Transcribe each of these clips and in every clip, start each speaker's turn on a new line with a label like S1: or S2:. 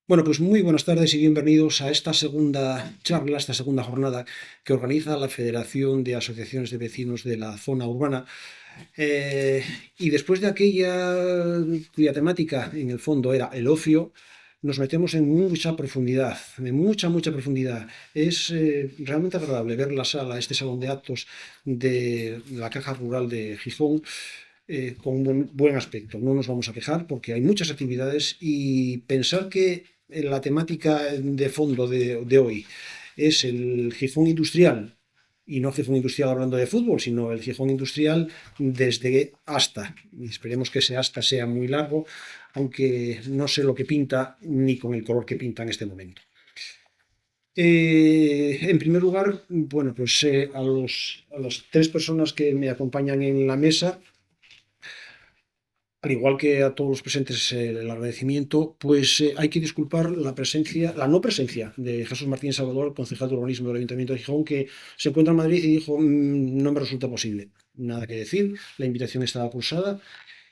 S1: Bueno, pues muy buenas tardes y bienvenidos a esta segunda charla, esta segunda jornada que organiza la Federación de Asociaciones de Vecinos de la Zona Urbana. Eh, y después de aquella cuya temática en el fondo era el ocio, nos metemos en mucha profundidad, en mucha profundidad. Es realmente agradable ver la sala, este salón de actos de la Caja Rural de Gijón, con un buen aspecto. No nos vamos a quejar porque hay muchas actividades y pensar que la temática de fondo de hoy es el Gijón industrial, y no Gijón industrial hablando de fútbol, sino el Gijón industrial desde hasta. Y esperemos que ese hasta sea muy largo, aunque no sé lo que pinta ni con el color que pinta en este momento. En primer lugar, bueno, pues a las tres personas que me acompañan en la mesa, al igual que a todos los presentes, el agradecimiento, pues hay que disculpar la no presencia de Jesús Martín Salvador, concejal de urbanismo del Ayuntamiento de Gijón, que se encuentra en Madrid y dijo: No me resulta posible. Nada que decir, la invitación estaba pulsada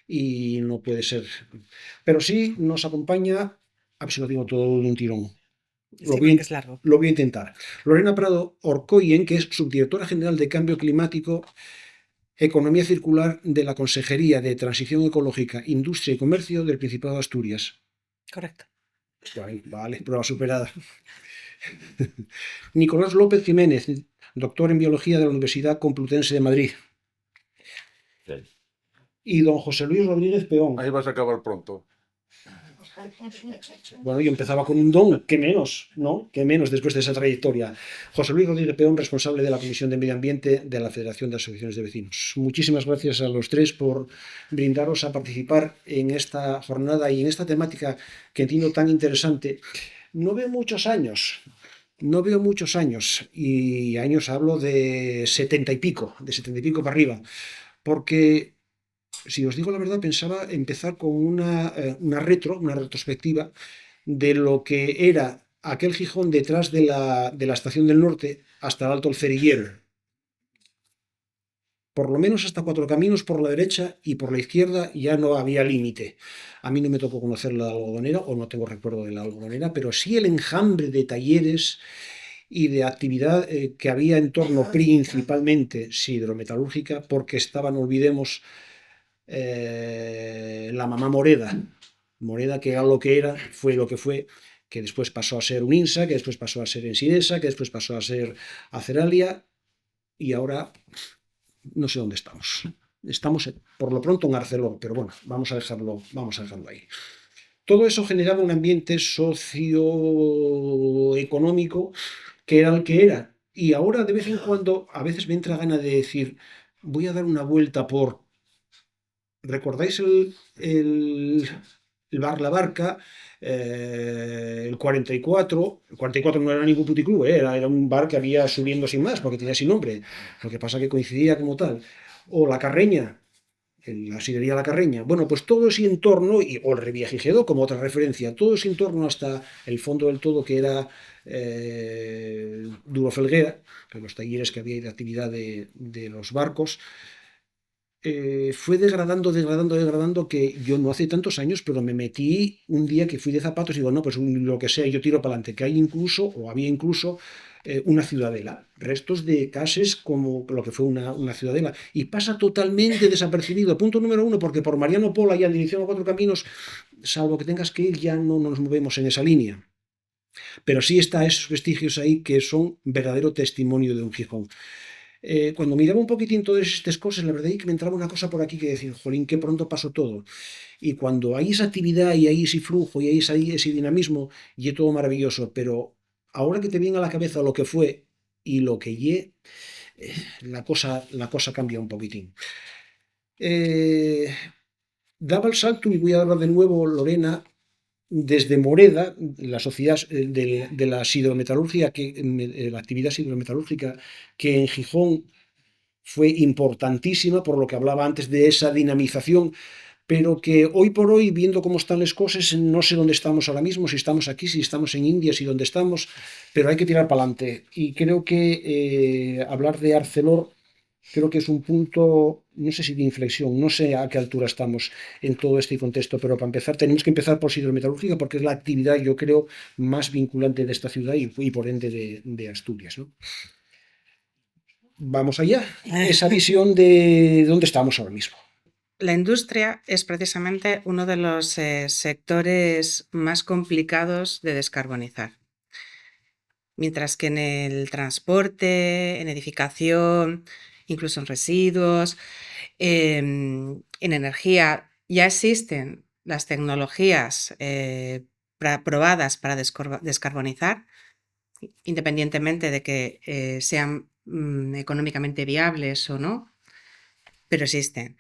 S1: y no puede ser. Pero sí nos acompaña, a ver si lo digo todo de un tirón. Lo
S2: Sí,
S1: voy,
S2: porque
S1: a-
S2: es largo.
S1: lo voy a intentar. Lorena Prado Orcoyen, que es subdirectora general de Cambio Climático, Economía Circular de la Consejería de Transición Ecológica, Industria y Comercio del Principado de Asturias.
S2: Correcto.
S1: Vale, prueba superada. Nicolás López Jiménez, doctor en Biología de la Universidad Complutense de Madrid.
S3: Sí.
S1: Y don José Luis Rodríguez Peón.
S3: Ahí vas a acabar pronto.
S1: Bueno, yo empezaba con un don, qué menos, ¿no? Qué menos después de esa trayectoria. José Luis Rodríguez Peón, responsable de la Comisión de Medio Ambiente de la Federación de Asociaciones de Vecinos. Muchísimas gracias a los tres por brindaros a participar en esta jornada y en esta temática que entiendo tan interesante. No veo muchos años, no veo muchos años, y años hablo de 70 y pico para arriba, porque si os digo la verdad, pensaba empezar con una retrospectiva de lo que era aquel Gijón detrás de la Estación del Norte hasta el Alto el Cerillero. Por lo menos hasta Cuatro Caminos por la derecha, y por la izquierda ya no había límite. A mí no me tocó conocer la algodonera, o no tengo recuerdo de la algodonera, pero sí el enjambre de talleres y de actividad que había en torno, principalmente, sí, hidrometalúrgica, porque estaban, no olvidemos, la mamá Moreda. Moreda, que era lo que era, fue lo que fue, que después pasó a ser un INSA, que después pasó a ser Ensidesa, que después pasó a ser Aceralia, y ahora no sé dónde estamos. Estamos por lo pronto en Arcelor, pero bueno, vamos a dejarlo ahí. Todo eso generaba un ambiente socioeconómico que era el que era. Y ahora de vez en cuando, a veces me entra gana de decir: voy a dar una vuelta por... ¿Recordáis el bar La Barca? El 44. El 44 no era ningún puticlub, era un bar que había subiendo sin más, porque tenía sin nombre. Lo que pasa que coincidía como tal. O La Carreña, la sidería La Carreña. Bueno, pues todo ese entorno, o el Revillagigedo como otra referencia, todo ese entorno hasta el fondo del todo, que era Duro Felguera, que los talleres que había y de actividad de los barcos, fue degradando, que yo no hace tantos años, pero me metí un día que fui de zapatos y digo: no, pues lo que sea, yo tiro para adelante, que hay incluso, o había incluso, una ciudadela, restos de cases como lo que fue una ciudadela, y pasa totalmente desapercibido. Punto número uno, porque por Mariano Pola y en dirección a Cuatro Caminos, salvo que tengas que ir, ya no nos movemos en esa línea. Pero sí está esos vestigios ahí que son verdadero testimonio de un Gijón. Cuando miraba un poquitín todas estas cosas, la verdad es que me entraba una cosa por aquí que decir: jolín, qué pronto pasó todo. Y cuando hay esa actividad y hay ese flujo y hay ese dinamismo, y es todo maravilloso, pero ahora que te viene a la cabeza lo que fue y lo que la cosa cambia un poquitín. Eh, Daba el salto, y voy a hablar de nuevo, Lorena, desde Moreda, la sociedad de la hidrometalurgia, la actividad hidrometalúrgica, que en Gijón fue importantísima, por lo que hablaba antes de esa dinamización, pero que hoy por hoy, viendo cómo están las cosas, no sé dónde estamos ahora mismo, si estamos aquí, si estamos en India, si dónde estamos, pero hay que tirar para adelante. Y creo que hablar de Arcelor, creo que es un punto no sé si de inflexión, no sé a qué altura estamos en todo este contexto, pero para empezar tenemos que empezar por siderometalúrgica porque es la actividad, yo creo, más vinculante de esta ciudad y por ende de Asturias, ¿no? Vamos allá, esa visión de dónde estamos ahora mismo.
S2: La industria es precisamente uno de los sectores más complicados de descarbonizar. Mientras que en el transporte, en edificación, incluso en residuos, en energía, ya existen las tecnologías probadas para descarbonizar, independientemente de que sean económicamente viables o no, pero existen.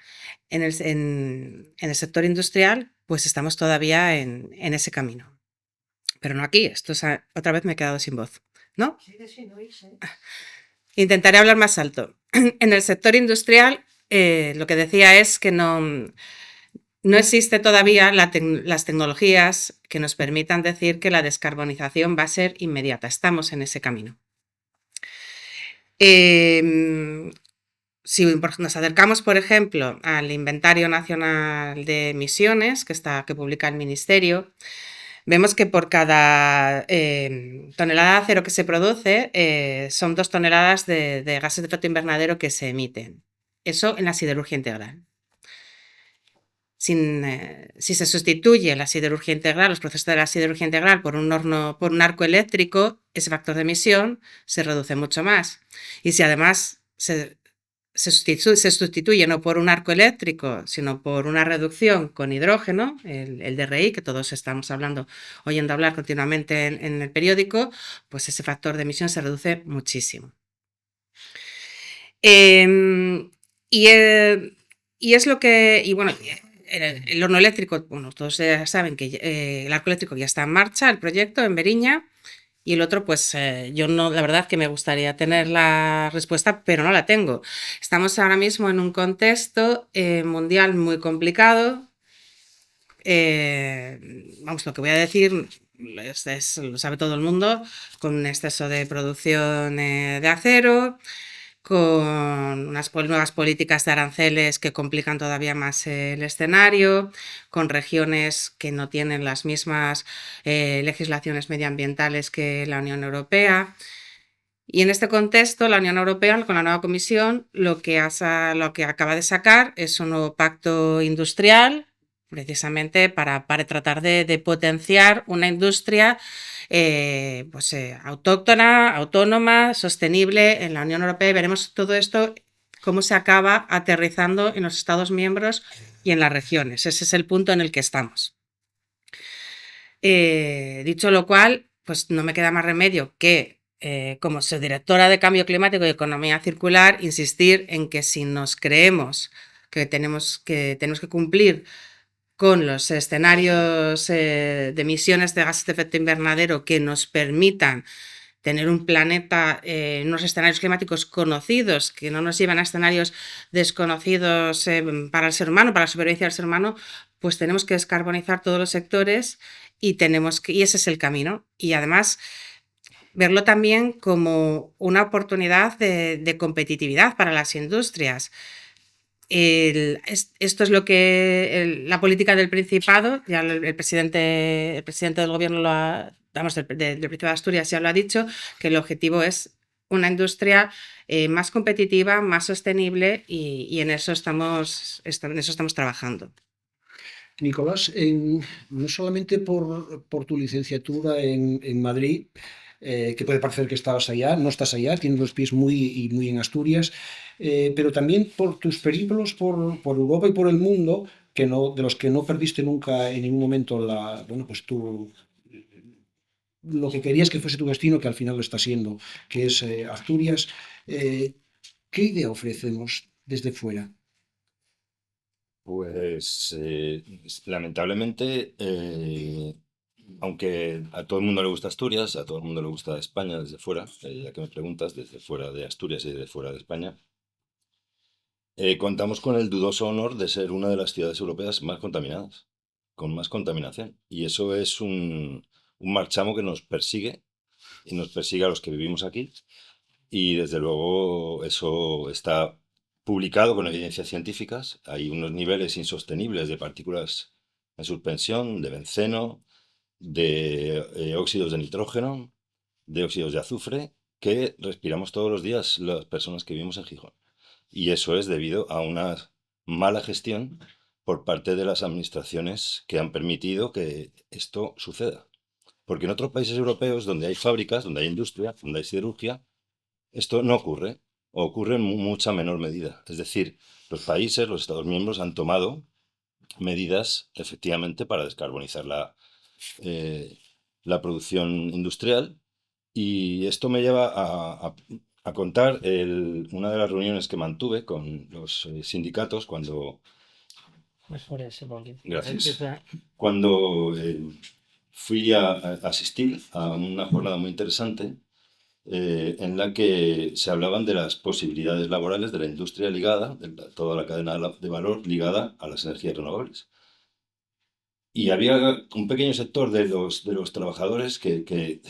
S2: En el sector industrial, pues estamos todavía en ese camino. Pero no aquí, otra vez me he quedado sin voz, ¿no? Intentaré hablar más alto. En el sector industrial, lo que decía es que no existe todavía las tecnologías que nos permitan decir que la descarbonización va a ser inmediata. Estamos en ese camino. Si nos acercamos, por ejemplo, al Inventario Nacional de Emisiones que publica el Ministerio, vemos que por cada tonelada de acero que se produce son 2 toneladas de gases de efecto invernadero que se emiten. Eso en la siderurgia integral. Si se sustituye la siderurgia integral, los procesos de la siderurgia integral por un arco eléctrico, ese factor de emisión se reduce mucho más. Y si además se sustituye no por un arco eléctrico, sino por una reducción con hidrógeno, el DRI, que todos estamos oyendo hablar continuamente en el periódico, pues ese factor de emisión se reduce muchísimo. Y es lo que... Y bueno, el horno eléctrico, bueno, todos ya saben que el arco eléctrico ya está en marcha, el proyecto en Beriña. Y el otro, pues yo no, la verdad que me gustaría tener la respuesta, pero no la tengo. Estamos ahora mismo en un contexto mundial muy complicado. Vamos, lo que voy a decir lo sabe todo el mundo, con un exceso de producción de acero, con unas nuevas políticas de aranceles que complican todavía más el escenario, con regiones que no tienen las mismas legislaciones medioambientales que la Unión Europea. Y en este contexto, la Unión Europea, con la nueva Comisión, lo que acaba de sacar es un nuevo pacto industrial, precisamente para tratar de potenciar una industria autóctona, autónoma, sostenible en la Unión Europea, y veremos todo esto cómo se acaba aterrizando en los Estados miembros y en las regiones. Ese es el punto en el que estamos. Dicho lo cual, pues no me queda más remedio que, como subdirectora de Cambio Climático y Economía Circular, insistir en que si nos creemos que tenemos que cumplir con los escenarios de emisiones de gases de efecto invernadero que nos permitan tener un planeta en unos escenarios climáticos conocidos, que no nos lleven a escenarios desconocidos para el ser humano, para la supervivencia del ser humano, pues tenemos que descarbonizar todos los sectores y ese es el camino. Y además verlo también como una oportunidad de competitividad para las industrias. Esto es lo que la política del Principado, ya el presidente del gobierno del Principado de Asturias ya lo ha dicho, que el objetivo es una industria más competitiva, más sostenible y en eso estamos trabajando.
S1: Nicolás, no solamente por tu licenciatura en Madrid, que puede parecer que estabas allá, no estás allá, tienes los pies muy en Asturias, pero también por tus periplos por Europa y por el mundo, de los que no perdiste nunca en ningún momento lo que querías que fuese tu destino, que al final lo está siendo, que es Asturias. ¿Qué idea ofrecemos desde fuera?
S3: Pues lamentablemente, aunque a todo el mundo le gusta Asturias, a todo el mundo le gusta España desde fuera, ya que me preguntas, desde fuera de Asturias y desde fuera de España, contamos con el dudoso honor de ser una de las ciudades europeas más contaminadas, con más contaminación. Y eso es un marchamo que nos persigue y nos persigue a los que vivimos aquí. Y desde luego eso está publicado con evidencias científicas. Hay unos niveles insostenibles de partículas en suspensión, de benceno, de óxidos de nitrógeno, de óxidos de azufre, que respiramos todos los días las personas que vivimos en Gijón. Y eso es debido a una mala gestión por parte de las administraciones que han permitido que esto suceda. Porque en otros países europeos, donde hay fábricas, donde hay industria, donde hay siderurgia, esto no ocurre, o ocurre en mucha menor medida. Es decir, los países, los Estados miembros han tomado medidas efectivamente para descarbonizar la producción industrial, y esto me lleva a contar una de las reuniones que mantuve con los sindicatos cuando... Gracias. Cuando fui a asistir a una jornada muy interesante en la que se hablaban de las posibilidades laborales de la industria ligada, de toda la cadena de valor ligada a las energías renovables. Y había un pequeño sector de los trabajadores que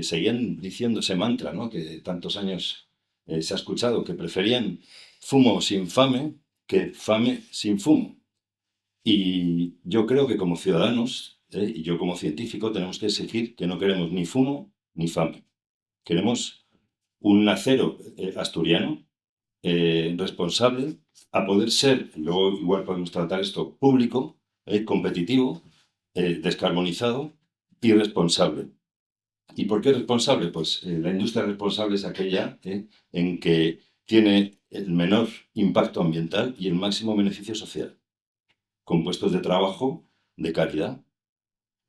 S3: seguían diciendo ese mantra, ¿no?, que tantos años se ha escuchado, que preferían fumo sin fame que fame sin fumo. Y yo creo que como ciudadanos, y yo como científico, tenemos que exigir que no queremos ni fumo ni fame. Queremos un acero asturiano responsable, a poder ser, luego igual podemos tratar esto, público, competitivo, descarbonizado y responsable. ¿Y por qué responsable? Pues la industria responsable es aquella en que tiene el menor impacto ambiental y el máximo beneficio social, con puestos de trabajo de calidad,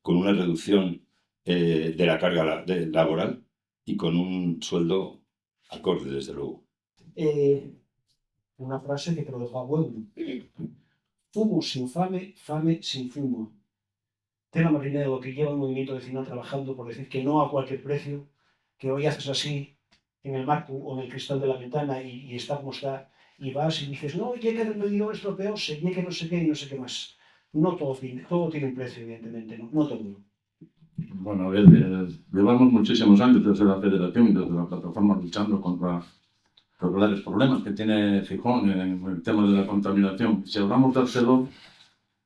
S3: con una reducción de la carga laboral y con un sueldo acorde, desde luego.
S1: Una frase que te lo dejo a huevo. Fumo sin fame, fame sin fumo. Tenga más idea de lo que lleva el movimiento vecinal trabajando por decir que no a cualquier precio, que hoy haces así en el marco o en el cristal de la ventana y está como está, y vas y dices, no, ya que el medio estropeóse, ya que no sé qué y no sé qué más. No todo tiene un precio, evidentemente, no todo.
S4: Bueno, a ver, llevamos muchísimos años desde la Federación y desde la plataforma luchando contra los grandes problemas que tiene Gijón en el tema de la contaminación. Si hablamos de Arcelor,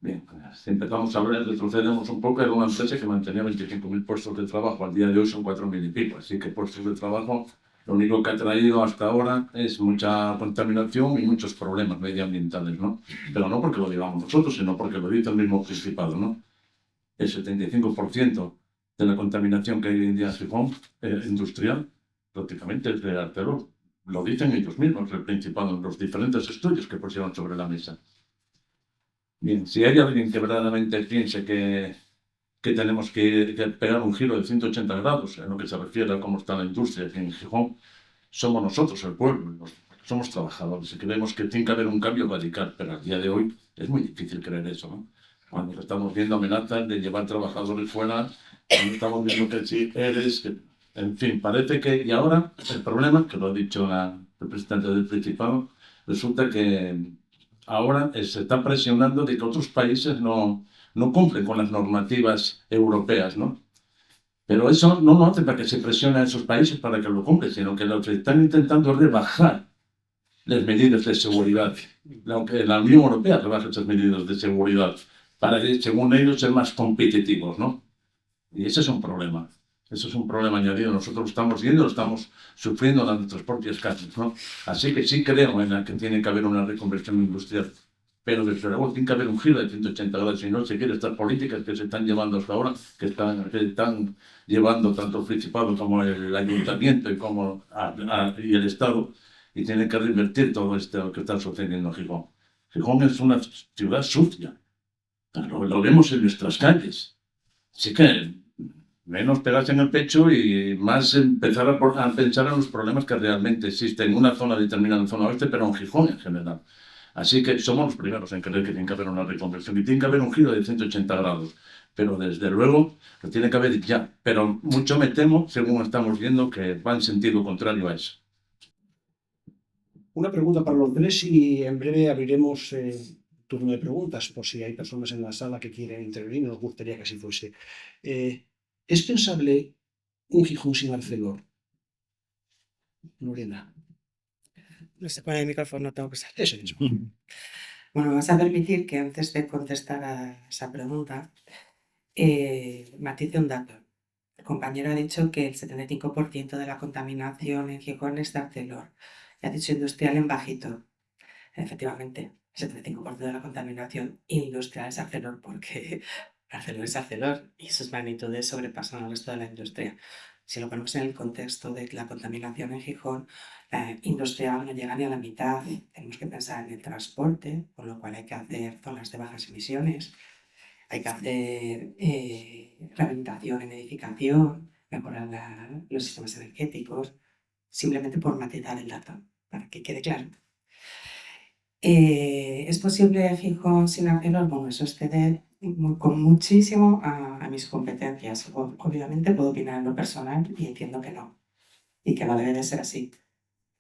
S4: bien, si empezamos a hablar, retrocedemos un poco, era una empresa que mantenía 25.000 puestos de trabajo, al día de hoy son 4.000 y pico, así que puestos de trabajo, lo único que ha traído hasta ahora es mucha contaminación y muchos problemas medioambientales, ¿no? Pero no porque lo digamos nosotros, sino porque lo dice el mismo Principado, ¿no? El 75% de la contaminación que hay hoy en día en Gijón, industrial, prácticamente es de Arcelor. Lo dicen ellos mismos, el Principado, en los diferentes estudios que pusieron sobre la mesa. Bien, si hay alguien que verdaderamente piense que tenemos que pegar un giro de 180 grados en lo que se refiere a cómo está la industria aquí en Gijón, somos nosotros, el pueblo, somos trabajadores y creemos que tiene que haber un cambio radical, pero al día de hoy es muy difícil creer eso, ¿no? Cuando estamos viendo amenazas de llevar trabajadores fuera, cuando estamos viendo que si eres... En fin, parece que... Y ahora el problema, que lo ha dicho la representante del Principado, resulta que ahora se está presionando de que otros países no cumplen con las normativas europeas, ¿no? Pero eso no lo hace para que se presione a esos países para que lo cumplan, sino que lo que están intentando es rebajar las medidas de seguridad. Aunque la Unión Europea rebaja esas medidas de seguridad para que, según ellos, ser más competitivos, ¿no? Y ese es un problema. Eso es un problema añadido. Nosotros lo estamos viendo, lo estamos sufriendo en nuestras propias carnes, ¿no? Así que sí creo en que tiene que haber una reconversión industrial. Pero desde luego tiene que haber un giro de 180 grados. Si no se quiere estas políticas que se están llevando hasta ahora, que están llevando tanto el Principado como el Ayuntamiento y el Estado, y tiene que revertir todo esto que está sucediendo en Gijón. Gijón es una ciudad sucia. Lo vemos en nuestras calles. Así que menos pegarse en el pecho y más empezar a pensar en los problemas que realmente existen en una zona determinada, en zona oeste, pero en Gijón en general. Así que somos los primeros en creer que tiene que haber una reconversión y tiene que haber un giro de 180 grados. Pero desde luego lo tiene que haber ya. Pero mucho me temo, según estamos viendo, que va en sentido contrario a eso.
S1: Una pregunta para los tres y en breve abriremos turno de preguntas por si hay personas en la sala que quieren intervenir. Nos gustaría que así fuese. ¿Es pensable un Gijón sin Arcelor? Lorena.
S2: No se pone el micrófono, tengo que salir.
S1: Ese mismo.
S2: Bueno, me vas a permitir que antes de contestar a esa pregunta, matice un dato. El compañero ha dicho que el 75% de la contaminación en Gijón es de Arcelor. Y ha dicho industrial en bajito. Efectivamente, el 75% de la contaminación industrial es Arcelor, porque Arcelor es Arcelor y sus magnitudes sobrepasan al resto de la industria. Si lo ponemos en el contexto de la contaminación en Gijón, la industrial no llega ni a la mitad. Tenemos que pensar en el transporte, con lo cual hay que hacer zonas de bajas emisiones, hay que hacer rehabilitación en edificación, mejorar los sistemas energéticos, simplemente por matizar el dato, para que quede claro. ¿Es posible Gijón sin Arcelor? Bueno, eso excede con muchísimo a mis competencias. Obviamente puedo opinar en lo personal y entiendo que no, y que no debe de ser así.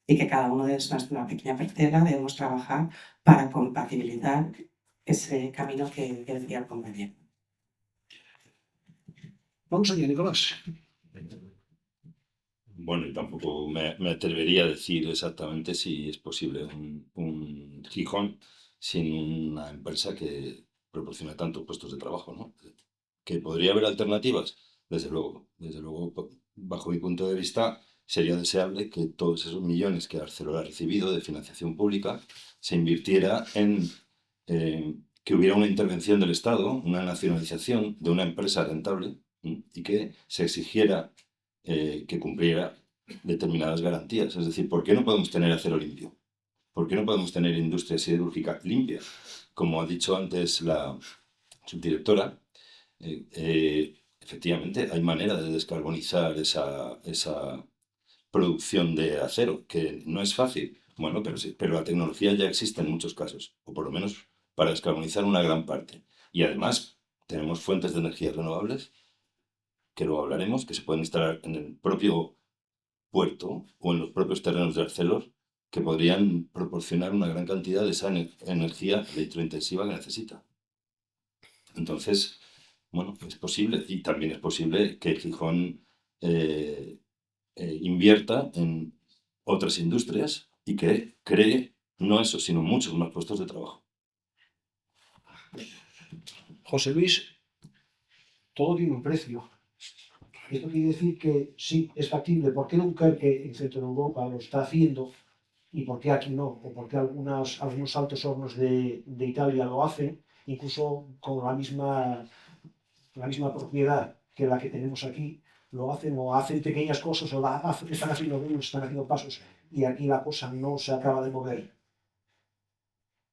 S2: Y que cada uno de nuestra pequeña parcela debemos trabajar para compatibilizar ese camino que decía el compañero.
S1: Vamos allá, Nicolás.
S3: Bueno, y tampoco me atrevería a decir exactamente si es posible un Gijón sin una empresa que proporciona tantos puestos de trabajo, ¿no? ¿Que podría haber alternativas? Desde luego, bajo mi punto de vista, sería deseable que todos esos millones que Arcelor ha recibido de financiación pública se invirtiera en que hubiera una intervención del Estado, una nacionalización de una empresa rentable y que se exigiera que cumpliera determinadas garantías. Es decir, ¿por qué no podemos tener acero limpio? ¿Por qué no podemos tener industria siderúrgica limpia? Como ha dicho antes la subdirectora, efectivamente hay manera de descarbonizar esa producción de acero, que no es fácil. Bueno, pero la tecnología ya existe en muchos casos, o por lo menos para descarbonizar una gran parte. Y además tenemos fuentes de energías renovables, que luego hablaremos, que se pueden instalar en el propio puerto o en los propios terrenos de Arcelor, que podrían proporcionar una gran cantidad de esa energía electrointensiva que necesita. Entonces, bueno, es posible, y también es posible que Gijón invierta en otras industrias y que cree, no eso, sino muchos más puestos de trabajo.
S1: José Luis, todo tiene un precio. Esto quiere decir que sí, es factible. ¿Por qué nunca que en Centro Europa lo está haciendo y por qué aquí no? ¿O por qué algunos altos hornos de Italia lo hacen, incluso con la misma propiedad que la que tenemos aquí? Lo hacen o hacen pequeñas cosas o están haciendo pasos y aquí la cosa no se acaba de mover.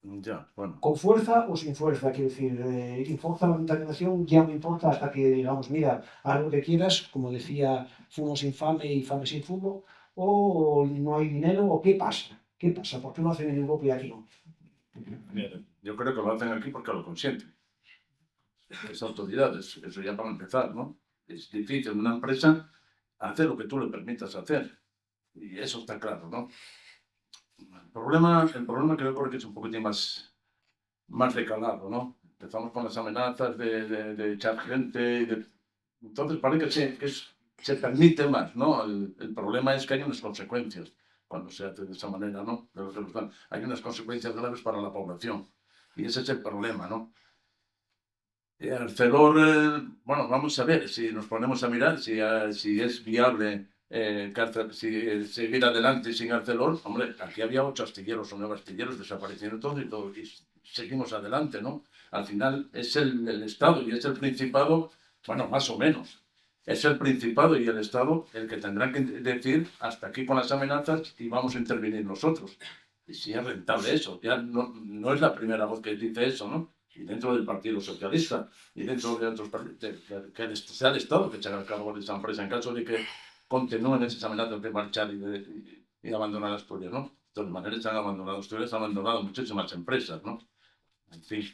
S4: Ya, bueno.
S1: ¿Con fuerza o sin fuerza? Quiero decir, ¿importa la contaminación? Ya no importa hasta que digamos, mira, haz lo que quieras, como decía, fumo sin fame y fame sin fumo, o no hay dinero, o ¿qué pasa? ¿Qué pasa? ¿Por qué lo hacen en Europa y aquí no?
S4: Mira, yo creo que lo hacen aquí porque lo consienten. Es autoridades, eso ya para empezar, ¿no? Es difícil en una empresa hacer lo que tú le permitas hacer. Y eso está claro, ¿no? El problema creo que es un poquitín más recalado, ¿no? Empezamos con las amenazas de echar gente. Entonces parece que se permite más, ¿no? El problema es que hay unas consecuencias cuando se hace de esa manera, ¿no? Hay unas consecuencias graves para la población. Y ese es el problema, ¿no? Arcelor, bueno, vamos a ver si nos ponemos a mirar si es viable seguir adelante sin Arcelor. Hombre, aquí había 8 astilleros o 9 astilleros, desaparecieron todos y seguimos adelante, ¿no? Al final es el Estado y es el Principado, bueno, más o menos. Es el Principado y el Estado el que tendrán que decir hasta aquí con las amenazas y vamos a intervenir nosotros. Y si es rentable eso, ya no es la primera voz que dice eso, ¿no? Y dentro del Partido Socialista, y dentro de otros partidos, que sea el Estado que se haga cargo de esa empresa en caso de que continúen esas amenazas de marchar y abandonar Asturias, ¿no? De todas maneras, se han abandonado Asturias, han abandonado muchísimas empresas, ¿no? En fin.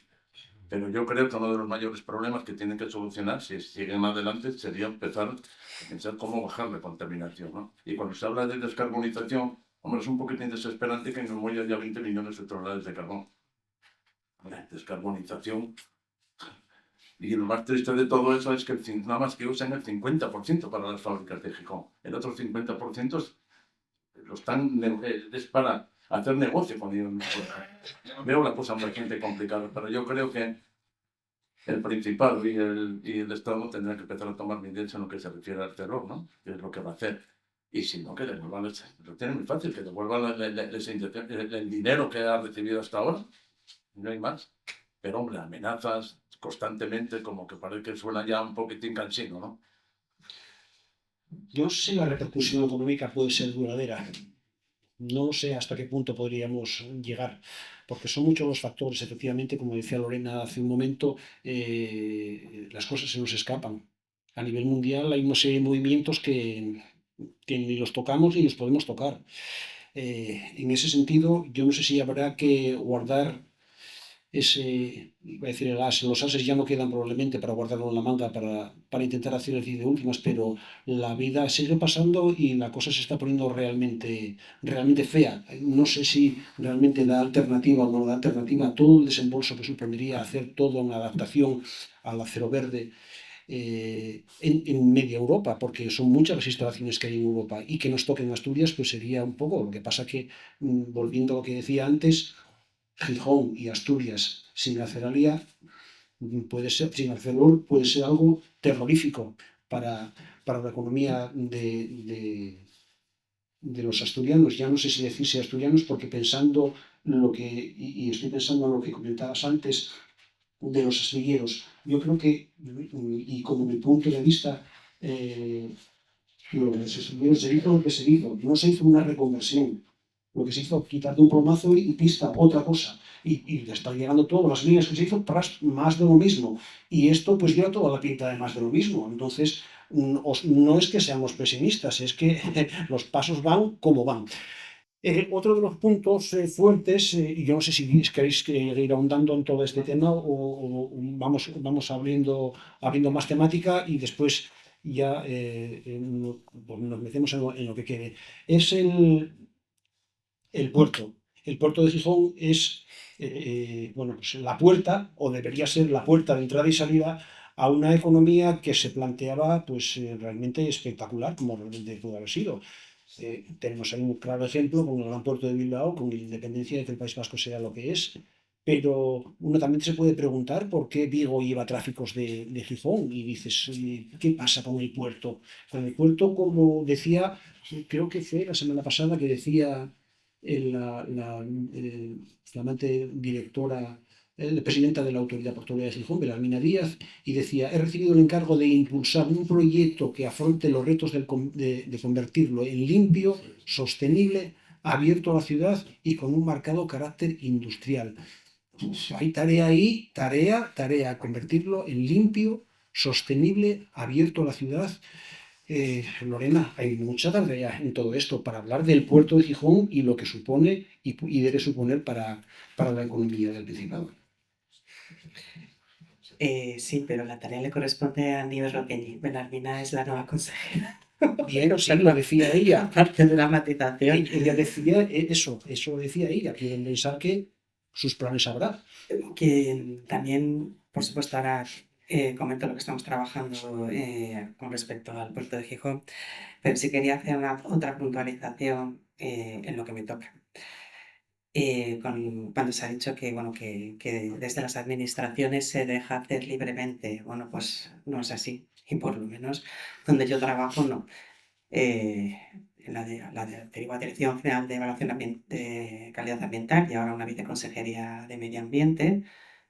S4: Pero yo creo que uno de los mayores problemas que tienen que solucionar, si siguen adelante, sería empezar a pensar cómo bajar la contaminación, ¿no? Y cuando se habla de descarbonización, hombre, es un poquitín desesperante que nos muera ya 20 millones de toneladas de carbón. Descarbonización. Y lo más triste de todo eso es que nada más que usan el 50% para las fábricas de Gijón. El otro 50% es para hacer negocio con ellos. Veo la cosa bastante complicada, pero yo creo que el Principado y el Estado tendrán que empezar a tomar medidas en lo que se refiere al terror, ¿no? Que es lo que va a hacer. Y si no, que devuelvan, lo tienen muy fácil, que devuelvan el dinero que ha recibido hasta ahora. No hay más. Pero, hombre, amenazas constantemente, como que parece que suena ya un poquitín cansino, ¿no?
S1: Yo no sé si la repercusión económica puede ser duradera. No sé hasta qué punto podríamos llegar, porque son muchos los factores, efectivamente, como decía Lorena hace un momento, las cosas se nos escapan. A nivel mundial hay una serie de movimientos que ni los tocamos ni los podemos tocar. En ese sentido, yo no sé si habrá que guardar iba a decir los ases ya no quedan probablemente para guardarlo en la manga para intentar hacer el de últimas, pero la vida sigue pasando y la cosa se está poniendo realmente fea. No sé si realmente da alternativa o no da alternativa a todo el desembolso que supondría hacer toda una adaptación al acero verde. En media Europa, porque son muchas las instalaciones que hay en Europa y que nos toquen Asturias, pues sería un poco. Lo que pasa que, volviendo a lo que decía antes, Gijón y Asturias sin Aceralia puede ser, sin Arcelor puede ser algo terrorífico para la economía de los asturianos. Ya no sé si decirse asturianos porque pensando lo que, y estoy pensando en lo que comentabas antes de los astilleros, yo creo que, y como mi punto de vista, los astilleros se hizo lo que se hizo, no se hizo una reconversión. Lo que se hizo, quitar de un plomazo y pista otra cosa. Y le están llegando todas las líneas que se hizo más de lo mismo. Y esto pues lleva toda la pinta de más de lo mismo. Entonces, no es que seamos pesimistas, es que los pasos van como van. Otro de los puntos fuertes, y yo no sé si queréis ir ahondando en todo este tema o vamos abriendo más temática y después ya pues nos metemos en lo que quede. Es el puerto. El puerto de Gijón es bueno, pues la puerta, o debería ser la puerta de entrada y salida a una economía que se planteaba pues, realmente espectacular, como realmente pudo haber sido. Tenemos ahí un claro ejemplo con el gran puerto de Bilbao, con la independencia de que el País Vasco sea lo que es. Pero uno también se puede preguntar por qué Vigo lleva tráficos de Gijón y dices, ¿qué pasa con el puerto? Con el puerto, como decía, creo que fue la semana pasada que decía la flamante directora, presidenta de la Autoridad Portuaria de Gijón, Belarmina Díaz, y decía, he recibido el encargo de impulsar un proyecto que afronte los retos de convertirlo en limpio, sostenible, abierto a la ciudad y con un marcado carácter industrial. Hay tarea ahí, tarea, convertirlo en limpio, sostenible, abierto a la ciudad. Lorena, hay mucha tarea en todo esto para hablar del puerto de Gijón y lo que supone y debe suponer para la economía del Principado.
S2: Sí, pero la tarea le corresponde a Nieves Roqueñi. Belarmina es la nueva consejera.
S1: Bien, sí, lo decía ella.
S2: Aparte de la matización.
S1: Ella decía eso decía ella, que deben pensar que sus planes habrá.
S2: Que también, por supuesto, ahora comento lo que estamos trabajando con respecto al puerto de Gijón, pero sí quería hacer otra puntualización en lo que me toca. Cuando se ha dicho que, bueno, que desde las administraciones se deja hacer libremente, bueno, pues no es así. Y por lo menos donde yo trabajo, no. En la antigua Dirección General de Evaluación de Calidad Ambiental y ahora una viceconsejería de Medio Ambiente,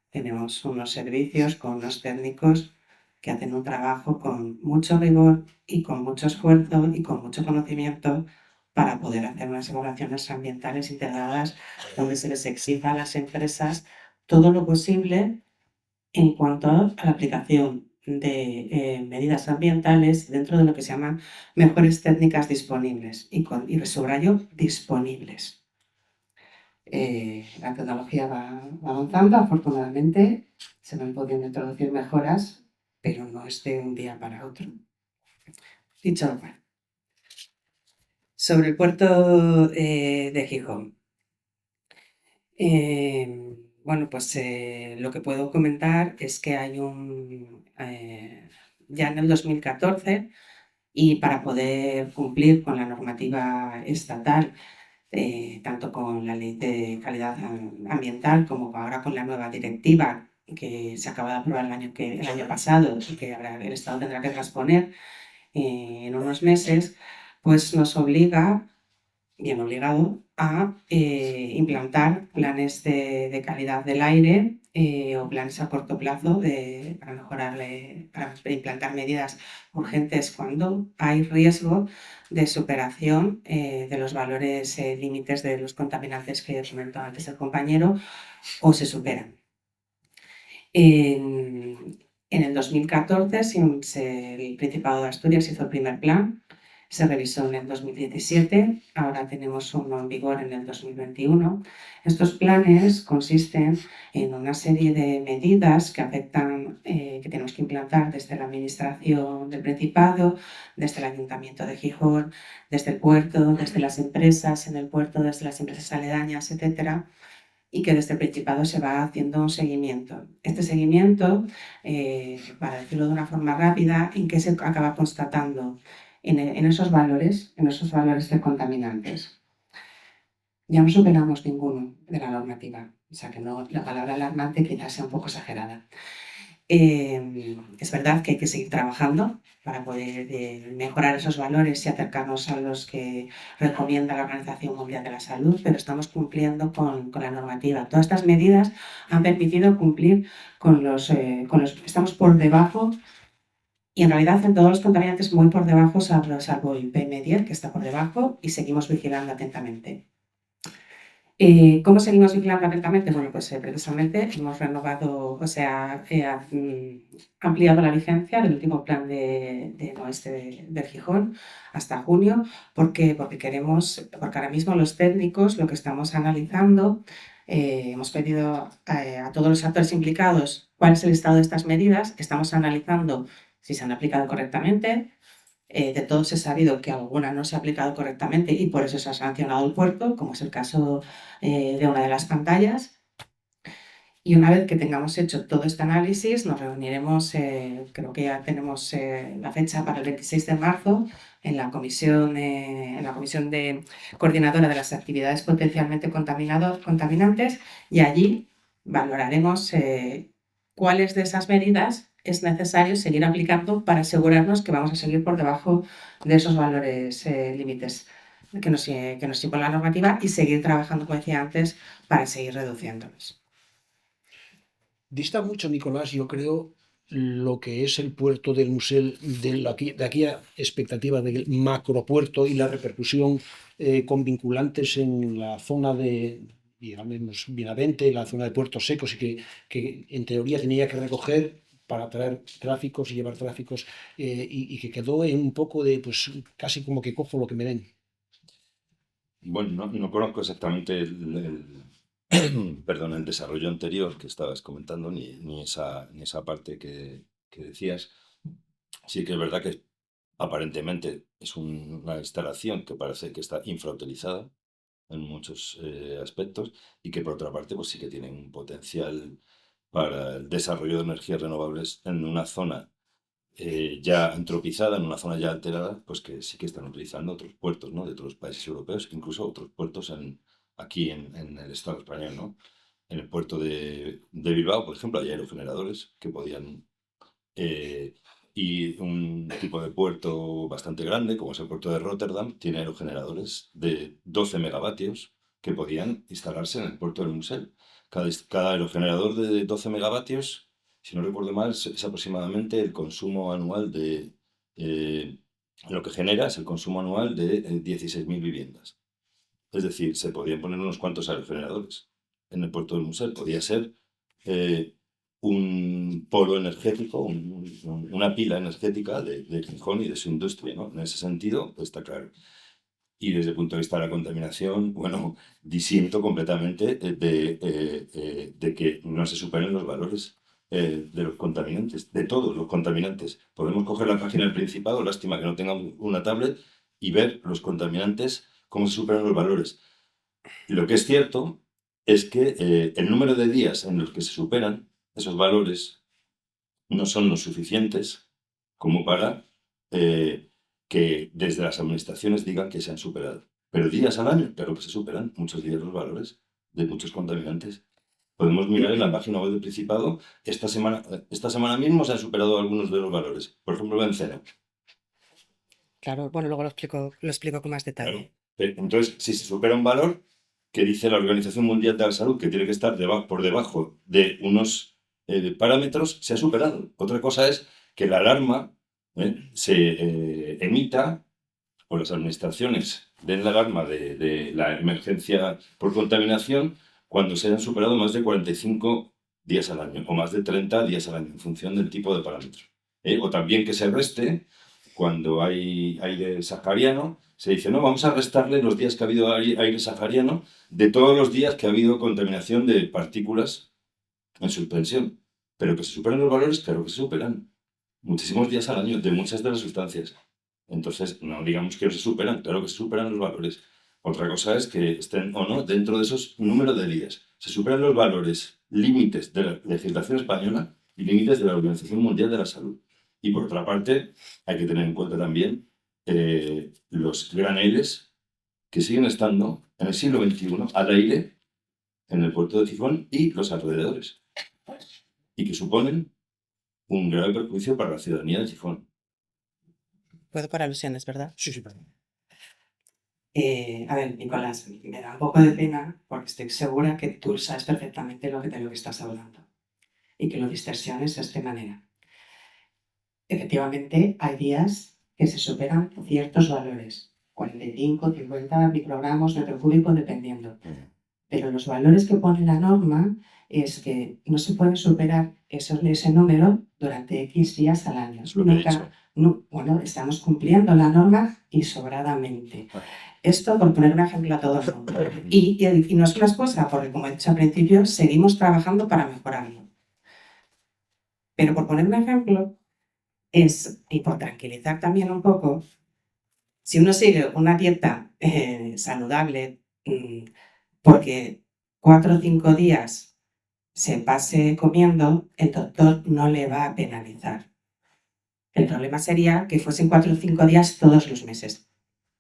S2: tenemos unos servicios con unos técnicos que hacen un trabajo con mucho rigor y con mucho esfuerzo y con mucho conocimiento para poder hacer unas evaluaciones ambientales integradas donde se les exija a las empresas todo lo posible en cuanto a la aplicación de medidas ambientales dentro de lo que se llaman mejores técnicas disponibles y subrayo disponibles. La tecnología va avanzando, afortunadamente se van pudiendo introducir mejoras, pero no es de un día para otro. Dicho lo cual, sobre el puerto de Gijón. Bueno, pues lo que puedo comentar es que hay ya en el 2014, y para poder cumplir con la normativa estatal tanto con la ley de calidad ambiental como ahora con la nueva directiva que se acaba de aprobar el año pasado y que ahora el Estado tendrá que transponer en unos meses, pues nos obliga, bien obligado, a implantar planes de calidad del aire o planes a corto plazo para mejorarle, para implantar medidas urgentes cuando hay riesgo de superación de los valores límites de los contaminantes que comentó antes el compañero o se superan. En el 2014 el Principado de Asturias hizo el primer plan, se revisó en el 2017, ahora tenemos uno en vigor en el 2021. Estos planes consisten en una serie de medidas que afectan, que tenemos que implantar desde la Administración del Principado, desde el Ayuntamiento de Gijón, desde el puerto, desde las empresas en el puerto, desde las empresas aledañas, etcétera, y que desde el Principado se va haciendo un seguimiento. Este seguimiento, para decirlo de una forma rápida, ¿en qué se acaba constatando? En esos valores de contaminantes. Ya no superamos ninguno de la normativa, o sea que no, la palabra alarmante quizás sea un poco exagerada. Es verdad que hay que seguir trabajando para poder mejorar esos valores y acercarnos a los que recomienda la Organización Mundial de la Salud, pero estamos cumpliendo con la normativa. Todas estas medidas han permitido cumplir con los... Estamos por debajo, y en realidad en todos los contaminantes muy por debajo, salvo el PM10, que está por debajo, y seguimos vigilando atentamente. ¿Cómo seguimos vigilando atentamente? Bueno, pues precisamente hemos renovado, ampliado la vigencia del último plan del Gijón hasta junio, porque ahora mismo los técnicos lo que estamos analizando, hemos pedido a todos los actores implicados cuál es el estado de estas medidas, estamos analizando si se han aplicado correctamente. De todos he sabido que alguna no se ha aplicado correctamente y por eso se ha sancionado el puerto, como es el caso de una de las pantallas. Y una vez que tengamos hecho todo este análisis, nos reuniremos, creo que ya tenemos la fecha para el 26 de marzo, en la comisión coordinadora de las actividades potencialmente contaminantes, y allí valoraremos cuáles de esas medidas es necesario seguir aplicando para asegurarnos que vamos a seguir por debajo de esos valores límites que nos impone la normativa y seguir trabajando, como decía antes, para seguir reduciéndolos.
S1: Dista mucho, Nicolás, yo creo, lo que es el puerto del Musel de aquella expectativa del macropuerto y la repercusión con vinculantes en la zona de, digamos, Benavente, la zona de puertos secos, y que en teoría tenía que recoger para traer tráficos y llevar tráficos, y que quedó en un poco de, pues casi como que cojo lo que me den.
S3: Bueno, no conozco exactamente perdón, el desarrollo anterior que estabas comentando, ni esa parte que decías. Sí que es verdad que aparentemente es una instalación que parece que está infrautilizada en muchos aspectos, y que por otra parte pues sí que tiene un potencial para el desarrollo de energías renovables en una zona ya antropizada, en una zona ya alterada, pues que sí que están utilizando otros puertos, ¿no? De otros países europeos, incluso otros puertos aquí en el Estado español, ¿no? En el puerto de Bilbao, por ejemplo, hay aerogeneradores que podían... y un tipo de puerto bastante grande, como es el puerto de Rotterdam, tiene aerogeneradores de 12 megavatios que podían instalarse en el puerto del Musel. Cada aerogenerador de 12 megavatios, si no recuerdo mal, es aproximadamente el consumo anual lo que genera es el consumo anual de 16.000 viviendas. Es decir, se podían poner unos cuantos aerogeneradores en el puerto del Musel. Podía ser un polo energético, una pila energética de Gijón y de su industria, ¿no? En ese sentido, pues está claro. Y desde el punto de vista de la contaminación, bueno, disiento completamente de que no se superen los valores de los contaminantes, de todos los contaminantes. Podemos coger la página del Principado, lástima que no tengamos una tablet, y ver los contaminantes, cómo se superan los valores. Lo que es cierto es que el número de días en los que se superan esos valores no son lo suficientes como para que desde las administraciones digan que se han superado. Pero días al año, claro que se superan muchos días los valores de muchos contaminantes. Podemos mirar en la página web del Principado, esta semana mismo se han superado algunos de los valores. Por ejemplo, benceno.
S2: Claro, bueno, luego lo explico con más
S3: Claro.
S2: detalle.
S3: Entonces, si se supera un valor que dice la Organización Mundial de la Salud que tiene que estar por debajo de unos parámetros, se ha superado. Otra cosa es que la alarma se emita, o las administraciones den la alarma de la emergencia por contaminación cuando se hayan superado más de 45 días al año o más de 30 días al año, en función del tipo de parámetro. O también que se reste cuando hay aire sahariano, se dice, no, vamos a restarle los días que ha habido aire sahariano de todos los días que ha habido contaminación de partículas en suspensión. Pero que se superan los valores, claro que se superan. Muchísimos días al año, de muchas de las sustancias. Entonces, no digamos que no se superan, claro que se superan los valores. Otra cosa es que estén o no dentro de esos números de días. Se superan los valores límites de la legislación española y límites de la Organización Mundial de la Salud. Y por otra parte, hay que tener en cuenta también los graneles que siguen estando en el siglo XXI al aire en el puerto de Gijón y los alrededores. Y que suponen un grave perjuicio para la ciudadanía de Gijón.
S2: Puedo por alusiones, ¿verdad?
S1: Sí, perdón.
S5: A ver, Nicolás, me da un poco de pena porque estoy segura que tú sabes perfectamente de lo que estás hablando y que lo distorsiones de esta manera. Efectivamente, hay días que se superan ciertos valores, 45, 50 microgramos metro cúbico, dependiendo. Pero los valores que pone la norma es que no se puede superar ese número durante X días al año.
S3: Es lo que he dicho.
S5: Bueno, estamos cumpliendo la norma y sobradamente. Esto por poner un ejemplo a todo el mundo. Y no es una excusa, porque como he dicho al principio, seguimos trabajando para mejorarlo. Pero por poner un ejemplo, y por tranquilizar también un poco, si uno sigue una dieta saludable, porque 4 o 5 días se pase comiendo, el doctor no le va a penalizar. El problema sería que fuesen 4 o 5 días todos los meses.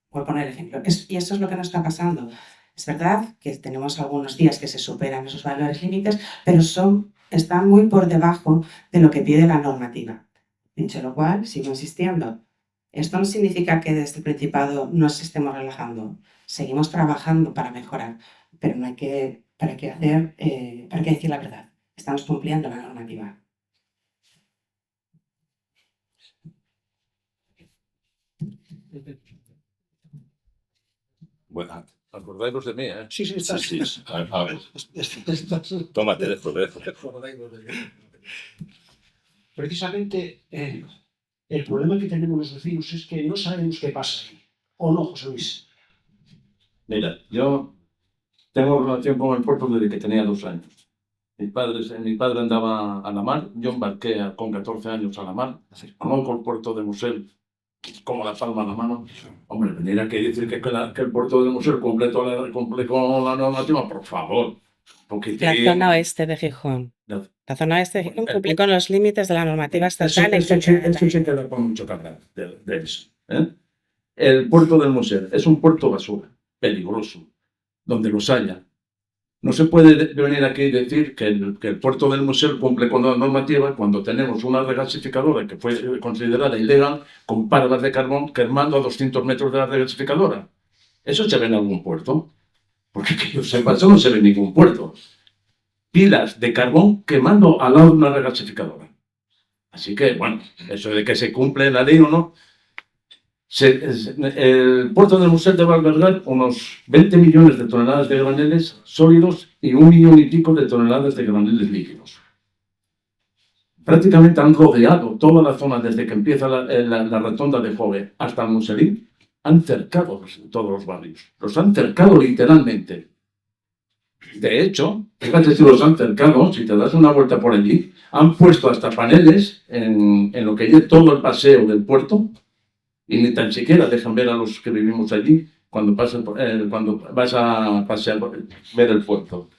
S5: Por poner ejemplo. Y eso es lo que nos está pasando. Es verdad que tenemos algunos días que se superan esos valores límites, pero están muy por debajo de lo que pide la normativa. Dicho lo cual, sigo insistiendo. Esto no significa que desde el Principado nos estemos relajando. Seguimos trabajando para mejorar, pero no hay que decir la verdad. Estamos cumpliendo la normativa.
S3: Bueno,
S4: Acordáis de mí, ¿eh?
S1: Sí, está.
S3: sí. A ver. Toma, te dejo.
S1: Precisamente el problema que tenemos los vecinos es que no sabemos qué pasa ahí. ¿O no, José Luis?
S4: Mira, yo tengo relación con el puerto desde que tenía 2 años. Mi padre andaba a la mar, yo embarqué con 14 años a la mar, conozco el puerto de Musel como la palma de la mano. Hombre, venir aquí y decir que el puerto de Musel cumple con la normativa, por favor.
S2: La zona oeste de Gijón. La zona oeste de Gijón cumple con los límites de la normativa estatal.
S4: Eso sí que da con mucho que hablar de eso. El puerto del Musel es un puerto basura, peligroso, donde los haya. No se puede venir aquí y decir que el puerto del Musel cumple con la normativa cuando tenemos una regasificadora que fue considerada ilegal con pargas de carbón quemando a 200 metros de la regasificadora. ¿Eso se ve en algún puerto? Porque que yo sepa, eso no se ve en ningún puerto. Pilas de carbón quemando al lado de una regasificadora. Así que, bueno, eso de que se cumple la ley o no. El puerto del Musel debe albergar unos 20 millones de toneladas de graneles sólidos y 1 millón y pico de toneladas de graneles líquidos. Prácticamente han rodeado toda la zona desde que empieza la rotonda de Jove hasta el Muselín. Han cercado todos los barrios. Los han cercado literalmente. De hecho, fíjate si los han cercado, si te das una vuelta por allí, han puesto hasta paneles en lo que es todo el paseo del puerto. Y ni tan siquiera dejan ver a los que vivimos allí cuando vas a pasear, ver el puerto.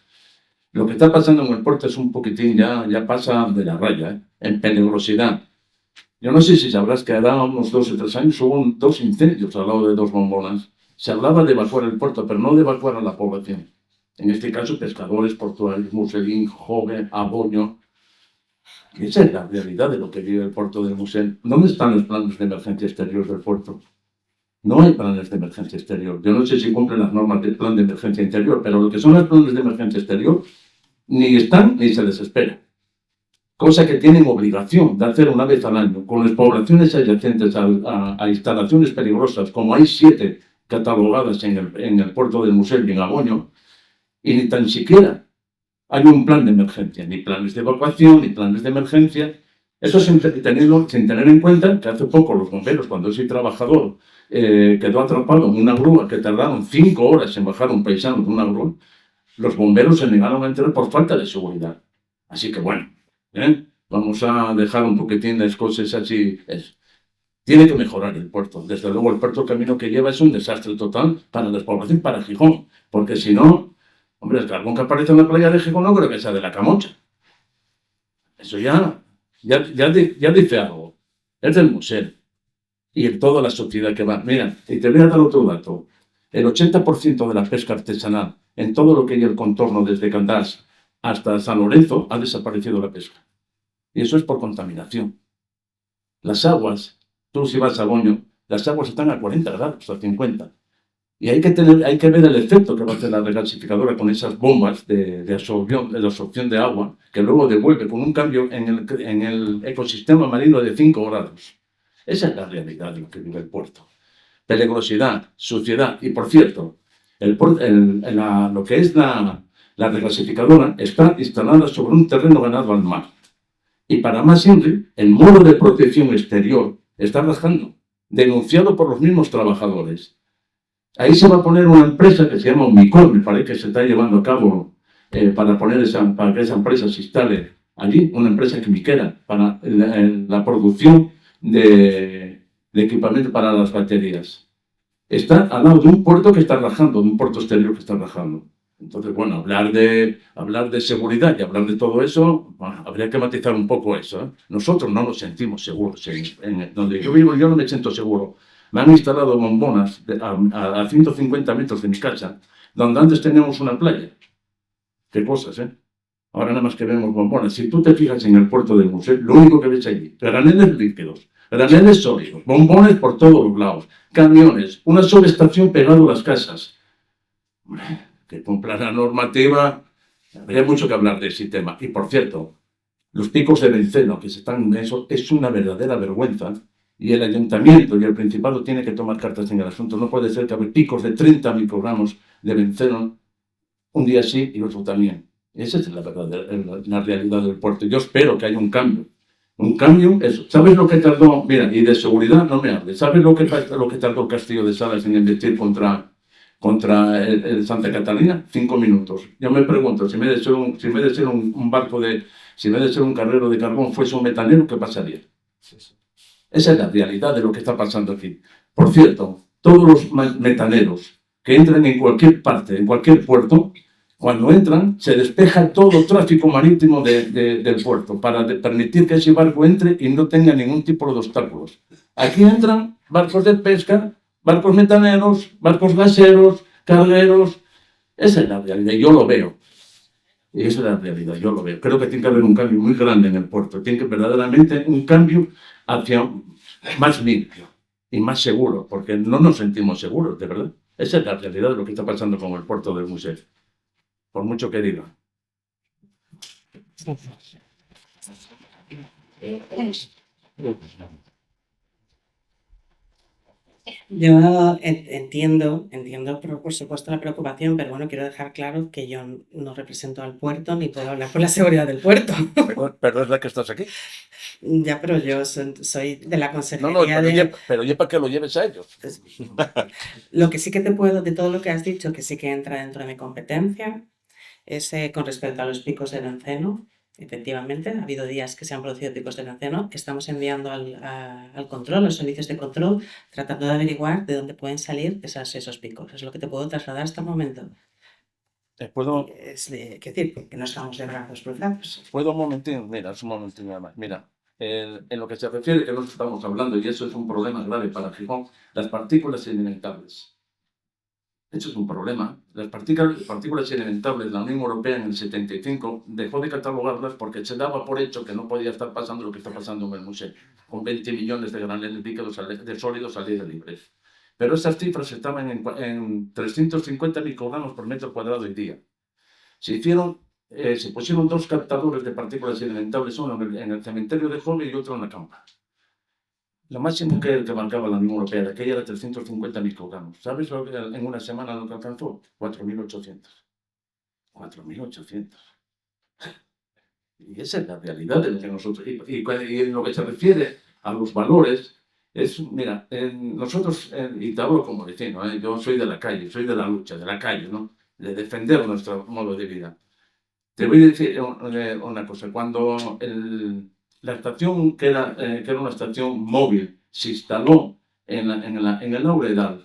S4: Lo que está pasando en el puerto es un poquitín, ya pasa de la raya, en peligrosidad. Yo no sé si sabrás que hará unos 2 o 3 años hubo 2 incendios al lado de 2 bombonas. Se hablaba de evacuar el puerto, pero no de evacuar a la población. En este caso, pescadores, portuarios, Muselín, Jove, Aboño. Y esa es la realidad de lo que vive el puerto del Musel. ¿Dónde están los planes de emergencia exterior del puerto? No hay planes de emergencia exterior. Yo no sé si cumplen las normas del plan de emergencia interior, pero lo que son los planes de emergencia exterior ni están ni se les espera. Cosa que tienen obligación de hacer una vez al año con las poblaciones adyacentes a instalaciones peligrosas, como hay 7 catalogadas en el puerto del Musel y en Aboño, y ni tan siquiera hay un plan de emergencia, ni planes de evacuación, ni planes de emergencia. Eso sin tener en cuenta que hace poco los bomberos, cuando ese trabajador quedó atrapado en una grúa que tardaron 5 horas en bajar un paisano de una grúa, los bomberos se negaron a entrar por falta de seguridad. Así que bueno, vamos a dejar un poquitín las cosas así. Tiene que mejorar el puerto. Desde luego el puerto, el camino que lleva es un desastre total para la población, para Gijón, porque si no, hombre, el carbón que aparece en la playa de Gijón no creo que sea de la Camocha. Eso ya dice algo. Es del museo y en toda la sociedad que va. Mira, y te voy a dar otro dato. El 80% de la pesca artesanal en todo lo que hay el contorno desde Candás hasta San Lorenzo ha desaparecido la pesca. Y eso es por contaminación. Las aguas, tú si vas a Boño, las aguas están a 40 grados, a 50. Y hay que ver el efecto que va a hacer la regasificadora con esas bombas de absorción de agua, que luego devuelve con un cambio en el ecosistema marino de 5 grados. Esa es la realidad de lo que vive el puerto. Peligrosidad, suciedad. Y por cierto, lo que es la regasificadora está instalada sobre un terreno ganado al mar. Y para más simple, el muro de protección exterior está rajando, denunciado por los mismos trabajadores. Ahí se va a poner una empresa que se llama Omicor, me parece que se está llevando a cabo para que esa empresa se instale allí, una empresa quimiquera para la producción de equipamiento para las baterías. Está al lado de un puerto que está rajando, de un puerto exterior que está rajando. Entonces, bueno, hablar de seguridad y hablar de todo eso, bueno, habría que matizar un poco eso. Nosotros no nos sentimos seguros. Donde yo vivo, yo no me siento seguro. Me han instalado bombonas a 150 metros de mi casa, donde antes teníamos una playa. Qué cosas, ¿eh? Ahora nada más que vemos bombonas. Si tú te fijas en el puerto del museo, lo único que ves allí, graneles líquidos, graneles sólidos, bombones por todos los lados, camiones, una subestación pegada a las casas. Que cumpla la normativa, habría mucho que hablar de ese tema. Y por cierto, los picos de benceno, eso es una verdadera vergüenza. Y el ayuntamiento y el principado tienen que tomar cartas en el asunto. No puede ser que haya picos de 30 microgramos de benceno un día sí y otro también. Esa es la realidad del puerto. Yo espero que haya un cambio. Un cambio, eso. ¿Sabes lo que tardó? Mira, y de seguridad no me hables. ¿Sabes lo que tardó Castillo de Salas en emitir contra el Santa Catalina? 5 minutos. Yo me pregunto, si en vez de ser un carrero de carbón fuese un metanero, ¿qué pasaría? Esa es la realidad de lo que está pasando aquí. Por cierto, todos los metaneros que entran en cualquier parte, en cualquier puerto, cuando entran, se despeja todo el tráfico marítimo del puerto para permitir que ese barco entre y no tenga ningún tipo de obstáculos. Aquí entran barcos de pesca, barcos metaneros, barcos gaseros, cargueros. Esa es la realidad, yo lo veo. Y esa es la realidad, yo lo veo. Creo que tiene que haber un cambio muy grande en el puerto. Tiene que verdaderamente un cambio hacia más limpio y más seguro, porque no nos sentimos seguros, de verdad. Esa es la realidad de lo que está pasando con el puerto del museo. Por mucho que diga.
S5: Yo entiendo, por supuesto, la preocupación, pero bueno, quiero dejar claro que yo no represento al puerto ni puedo hablar por la seguridad del puerto.
S4: Pero es la que estás aquí.
S5: Ya, pero yo soy de la consejería
S4: pero ya para que lo lleves a ellos.
S5: Lo que sí que te puedo, de todo lo que has dicho, que sí que entra dentro de mi competencia, es con respecto a los picos de benceno. Efectivamente, ha habido días que se han producido picos de benceno. Estamos enviando al control, los servicios de control, tratando de averiguar de dónde pueden salir esos picos. Es lo que te puedo trasladar hasta el momento.
S4: ¿Puedo?
S5: Es decir, que no estamos de brazos cruzados.
S4: ¿Puedo un momentín? Mira, es un momentín nada más. Mira, en lo que se refiere, que no estamos hablando, y eso es un problema grave para Gijón, las partículas sedimentables. Eso es un problema. Las partículas irremediables, la Unión Europea en el 75 dejó de catalogarlas porque se daba por hecho que no podía estar pasando lo que está pasando en el museo, con 20 millones de graneles líquidos de sólidos al aire libre. Pero esas cifras estaban en 350 microgramos por metro cuadrado y día. Se pusieron 2 captadores de partículas irremediables, uno en el cementerio de Jove y otro en la Campa. Lo máximo que marcaba la Unión Europea de aquella era 350 microgramos. ¿Sabes lo que en una semana lo que alcanzó? 4.800. 4.800. Y esa es la realidad de lo que nosotros... Y en lo que se refiere a los valores, mira, nosotros, y te hablo como vecino, yo soy de la calle, soy de la lucha, de la calle, ¿no? De defender nuestro modo de vida. Te voy a decir una cosa. Cuando la estación, que era una estación móvil, se instaló en el Lauredal,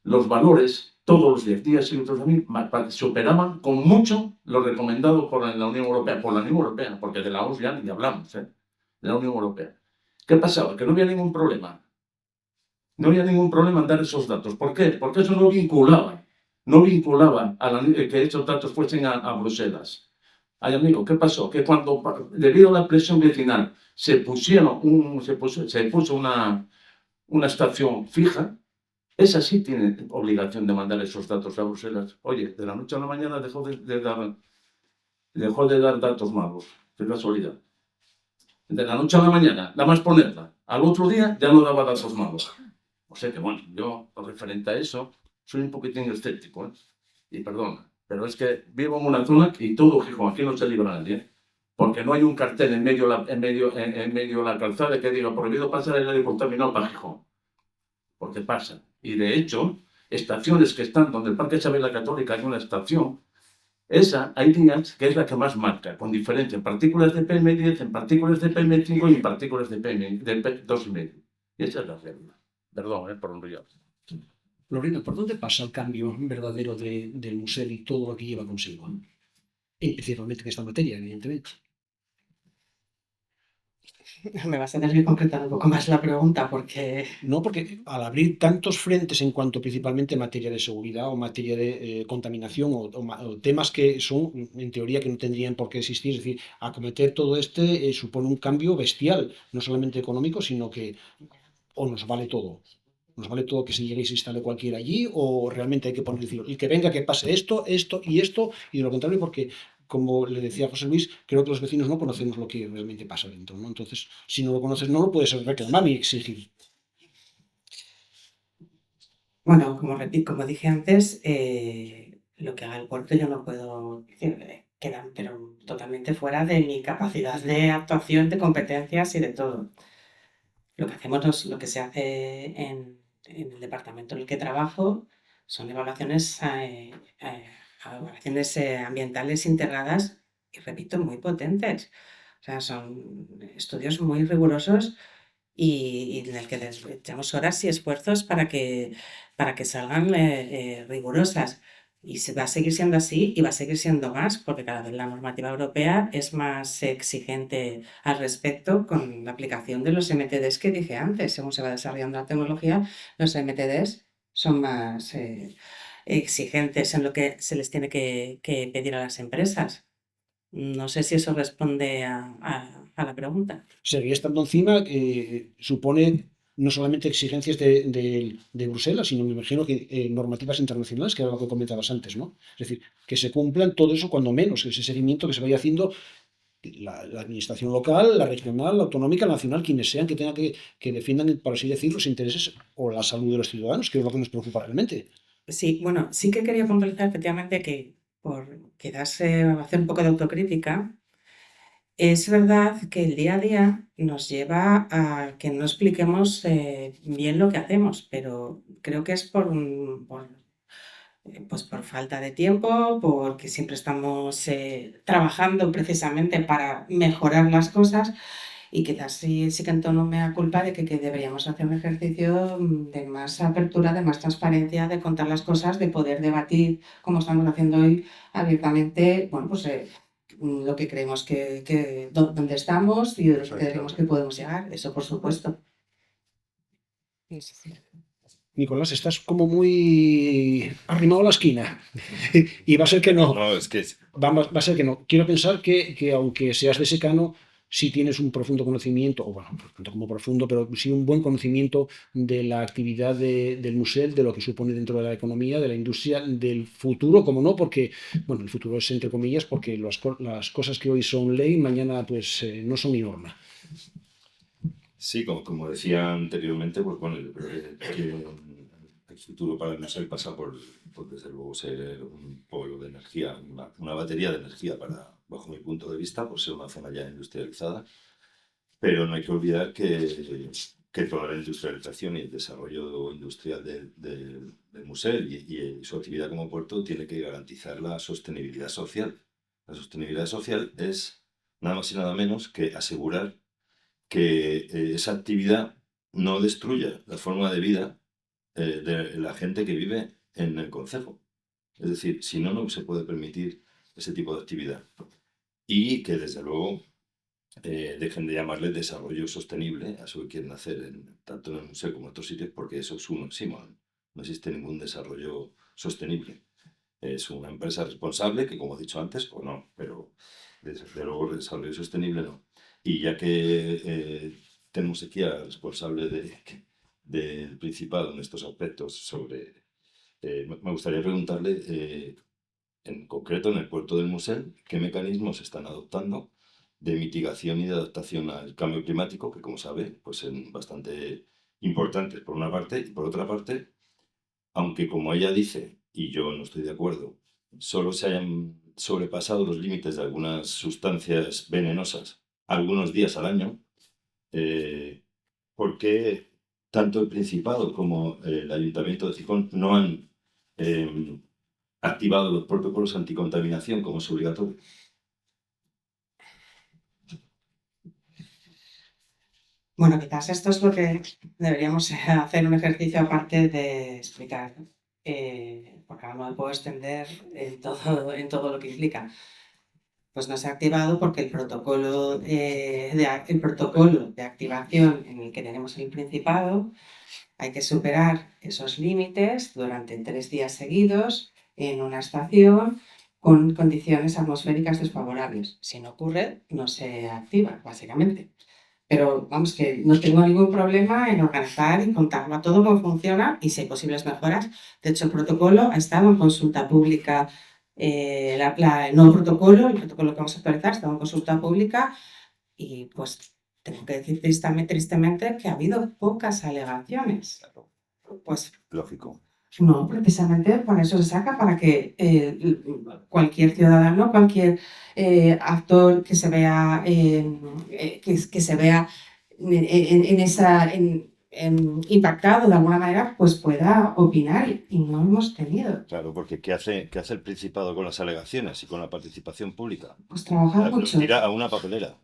S4: los valores, todos los 10 días y otros también, superaban con mucho lo recomendado por la Unión Europea, porque de la OMS ya ni hablamos, de la Unión Europea. ¿Qué pasaba? Que no había ningún problema. No había ningún problema en dar esos datos. ¿Por qué? Porque eso no vinculaba que estos datos fuesen a Bruselas. Ay, amigo, ¿qué pasó? Que cuando, debido a la presión vecinal, se puso una estación fija, esa sí tiene obligación de mandar esos datos a Bruselas. Oye, de la noche a la mañana dejó de dar datos malos. Qué casualidad. De la noche a la mañana, nada más ponerla. Al otro día ya no daba datos malos. O sea que, bueno, yo, referente a eso, soy un poquitín escéptico, ¿eh? Y perdona, pero es que vivo en una zona y todo Gijón, aquí no se libra nadie, ¿eh? Porque no hay un cartel en medio de la calzada que diga prohibido pasar el aire contaminado para Gijón. Porque pasa. Y de hecho, estaciones que están donde el Parque Isabel la Católica hay una estación, esa hay días que es la que más marca, con diferencia en partículas de PM10, en partículas de PM5 y en partículas de PM2,5. Y esa es la realidad. Perdón, por enrollar.
S1: Lorena, ¿por dónde pasa el cambio verdadero del museo y todo lo que lleva consigo? Principalmente en esta materia, evidentemente.
S5: Me vas a tener que concretar un poco más la pregunta porque...
S1: No, porque al abrir tantos frentes en cuanto principalmente en materia de seguridad o materia de contaminación o temas que son, en teoría, que no tendrían por qué existir, es decir, acometer todo supone un cambio bestial, no solamente económico, sino que o nos vale todo. Nos vale todo que se llegue y se instale cualquiera allí, o realmente hay que poner, decir, y que venga, que pase esto, y de lo contrario, porque, como le decía José Luis, creo que los vecinos no conocemos lo que realmente pasa dentro, ¿no? Entonces, si no lo conoces, no lo puedes reclamar ni exigir.
S5: Bueno, como dije antes, lo que haga el puerto yo no puedo decir, quedan pero totalmente fuera de mi capacidad de actuación, de competencias y de todo. Lo que hacemos, lo que se hace en el departamento en el que trabajo son evaluaciones ambientales integradas y, repito, muy potentes. O sea, son estudios muy rigurosos y en el que les echamos horas y esfuerzos para que salgan rigurosas. Y va a seguir siendo así y va a seguir siendo más, porque cada vez la normativa europea es más exigente al respecto con la aplicación de los MTDs que dije antes. Según se va desarrollando la tecnología, los MTDs son más exigentes en lo que se les tiene que pedir a las empresas. No sé si eso responde a la pregunta.
S1: Seguir estando encima supone no solamente exigencias de Bruselas, sino me imagino que normativas internacionales, que era lo que comentabas antes, ¿no? Es decir, que se cumplan todo eso, cuando menos, ese seguimiento que se vaya haciendo la administración local, la regional, la autonómica, la nacional, quienes sean que tengan que defiendan, por así decir, los intereses o la salud de los ciudadanos, que es lo que nos preocupa realmente.
S5: Sí, bueno, sí que quería puntualizar efectivamente que por quizás hacer un poco de autocrítica, es verdad que el día a día nos lleva a que no expliquemos bien lo que hacemos, pero creo que es pues por falta de tiempo, porque siempre estamos trabajando precisamente para mejorar las cosas y quizás sí que en tono me da culpa de que deberíamos hacer un ejercicio de más apertura, de más transparencia, de contar las cosas, de poder debatir, como estamos haciendo hoy, abiertamente, bueno, pues lo que creemos dónde estamos y de lo que creemos que podemos llegar, eso por supuesto.
S1: Nicolás, estás como muy arrimado a la esquina. Y va a ser que no.
S3: No, es que
S1: Va a ser que no. Quiero pensar que aunque seas de secano, sí tienes un profundo conocimiento, o bueno, tanto como profundo, pero sí un buen conocimiento de la actividad del museo, de lo que supone dentro de la economía, de la industria, del futuro, como no, porque, bueno, el futuro es entre comillas, porque las cosas que hoy son ley, mañana pues no son ni norma.
S3: sí, como decía anteriormente, pues bueno, yo creo que el futuro para el museo pasa por desde luego ser un polo de energía, una batería de energía para, bajo mi punto de vista, por ser una zona ya industrializada. Pero no hay que olvidar que toda la industrialización y el desarrollo industrial del museo y su actividad como puerto tiene que garantizar la sostenibilidad social. La sostenibilidad social es nada más y nada menos que asegurar que esa actividad no destruya la forma de vida de la gente que vive en el concejo. Es decir, si no, no se puede permitir ese tipo de actividad. Y que desde luego dejen de llamarle desarrollo sostenible a eso que quieren hacer tanto en el museo como en otros sitios, porque eso es un oxímoron. No existe ningún desarrollo sostenible. Es una empresa responsable que, como he dicho antes, o no, pero desde luego el desarrollo sostenible no. Y ya que tenemos aquí al responsable del Principado en estos aspectos sobre... me gustaría preguntarle, en concreto en el puerto del museo, qué mecanismos se están adoptando de mitigación y de adaptación al cambio climático, que como sabe, pues son bastante importantes por una parte, y por otra parte, aunque como ella dice, y yo no estoy de acuerdo, solo se hayan sobrepasado los límites de algunas sustancias venenosas algunos días al año, ¿por qué tanto el Principado como el Ayuntamiento de Gijón no han activado los protocolos anticontaminación como es obligatorio?
S5: Bueno, quizás esto es lo que deberíamos hacer un ejercicio aparte de explicar, porque ahora no me puedo extender en todo lo que implica. Pues no se ha activado porque el protocolo de activación en el que tenemos el Principado, hay que superar esos límites durante 3 días seguidos en una estación con condiciones atmosféricas desfavorables. Si no ocurre, no se activa, básicamente. Pero vamos, que no tengo ningún problema en organizar y contarlo a todo cómo funciona y si hay posibles mejoras. De hecho, el protocolo ha estado en consulta pública. El nuevo protocolo, el protocolo que vamos a actualizar, está en consulta pública y pues tengo que decir tristemente que ha habido pocas alegaciones. Pues
S3: Lógico.
S5: no, precisamente para eso se saca, para que cualquier ciudadano, cualquier actor que se vea, que se vea impactado de alguna manera, pues pueda opinar y no lo hemos tenido.
S3: Claro, porque ¿qué hace el Principado con las alegaciones y con la participación pública?
S5: Pues trabajar
S3: Los
S5: mucho.
S3: tira a una papelera.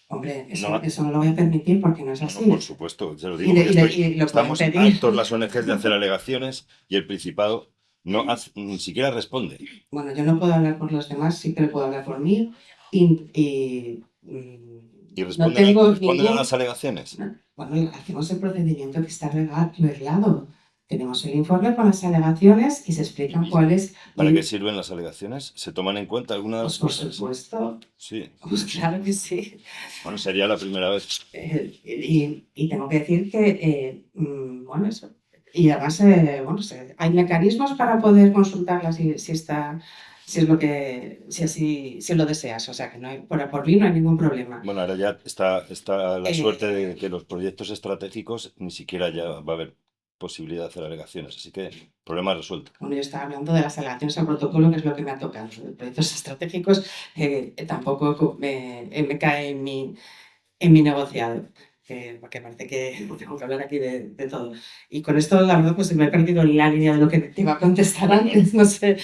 S5: Hombre,
S3: No,
S5: eso no lo voy a permitir porque no es
S3: no,
S5: así.
S3: por supuesto, se lo digo
S5: Y
S3: porque
S5: lo pueden
S3: estamos
S5: pedir.
S3: hartos las ONGs de hacer alegaciones y el Principado ni siquiera responde.
S5: Bueno, yo no puedo hablar por los demás, sí que le puedo hablar por mí.
S3: ¿Y
S5: No
S3: responden,
S5: tengo
S3: responden a
S5: ningún...
S3: las alegaciones?
S5: Bueno, hacemos el procedimiento que está reglado. Tenemos el informe con las alegaciones y se explican cuáles.
S3: ¿Para qué sirven las alegaciones? ¿Se toman en cuenta alguna de las
S5: Pues por
S3: cosas?
S5: supuesto.
S3: Sí.
S5: Pues claro que sí.
S3: Bueno, sería la primera vez.
S5: Y tengo que decir que, bueno, eso. Y además, bueno, hay mecanismos para poder consultarla si lo deseas. O sea, que no hay, por mí no hay ningún problema.
S3: Bueno, ahora ya está la suerte de que los proyectos estratégicos ni siquiera ya va a haber posibilidad de hacer alegaciones. Así que, problema resuelto.
S5: Bueno, yo estaba hablando de las alegaciones al protocolo, que es lo que me ha tocado. De proyectos estratégicos tampoco me cae en mi negociado. Porque parece que tengo que hablar aquí de todo. Y con esto, la verdad, pues me he perdido la línea de lo que te iba a contestar antes. No sé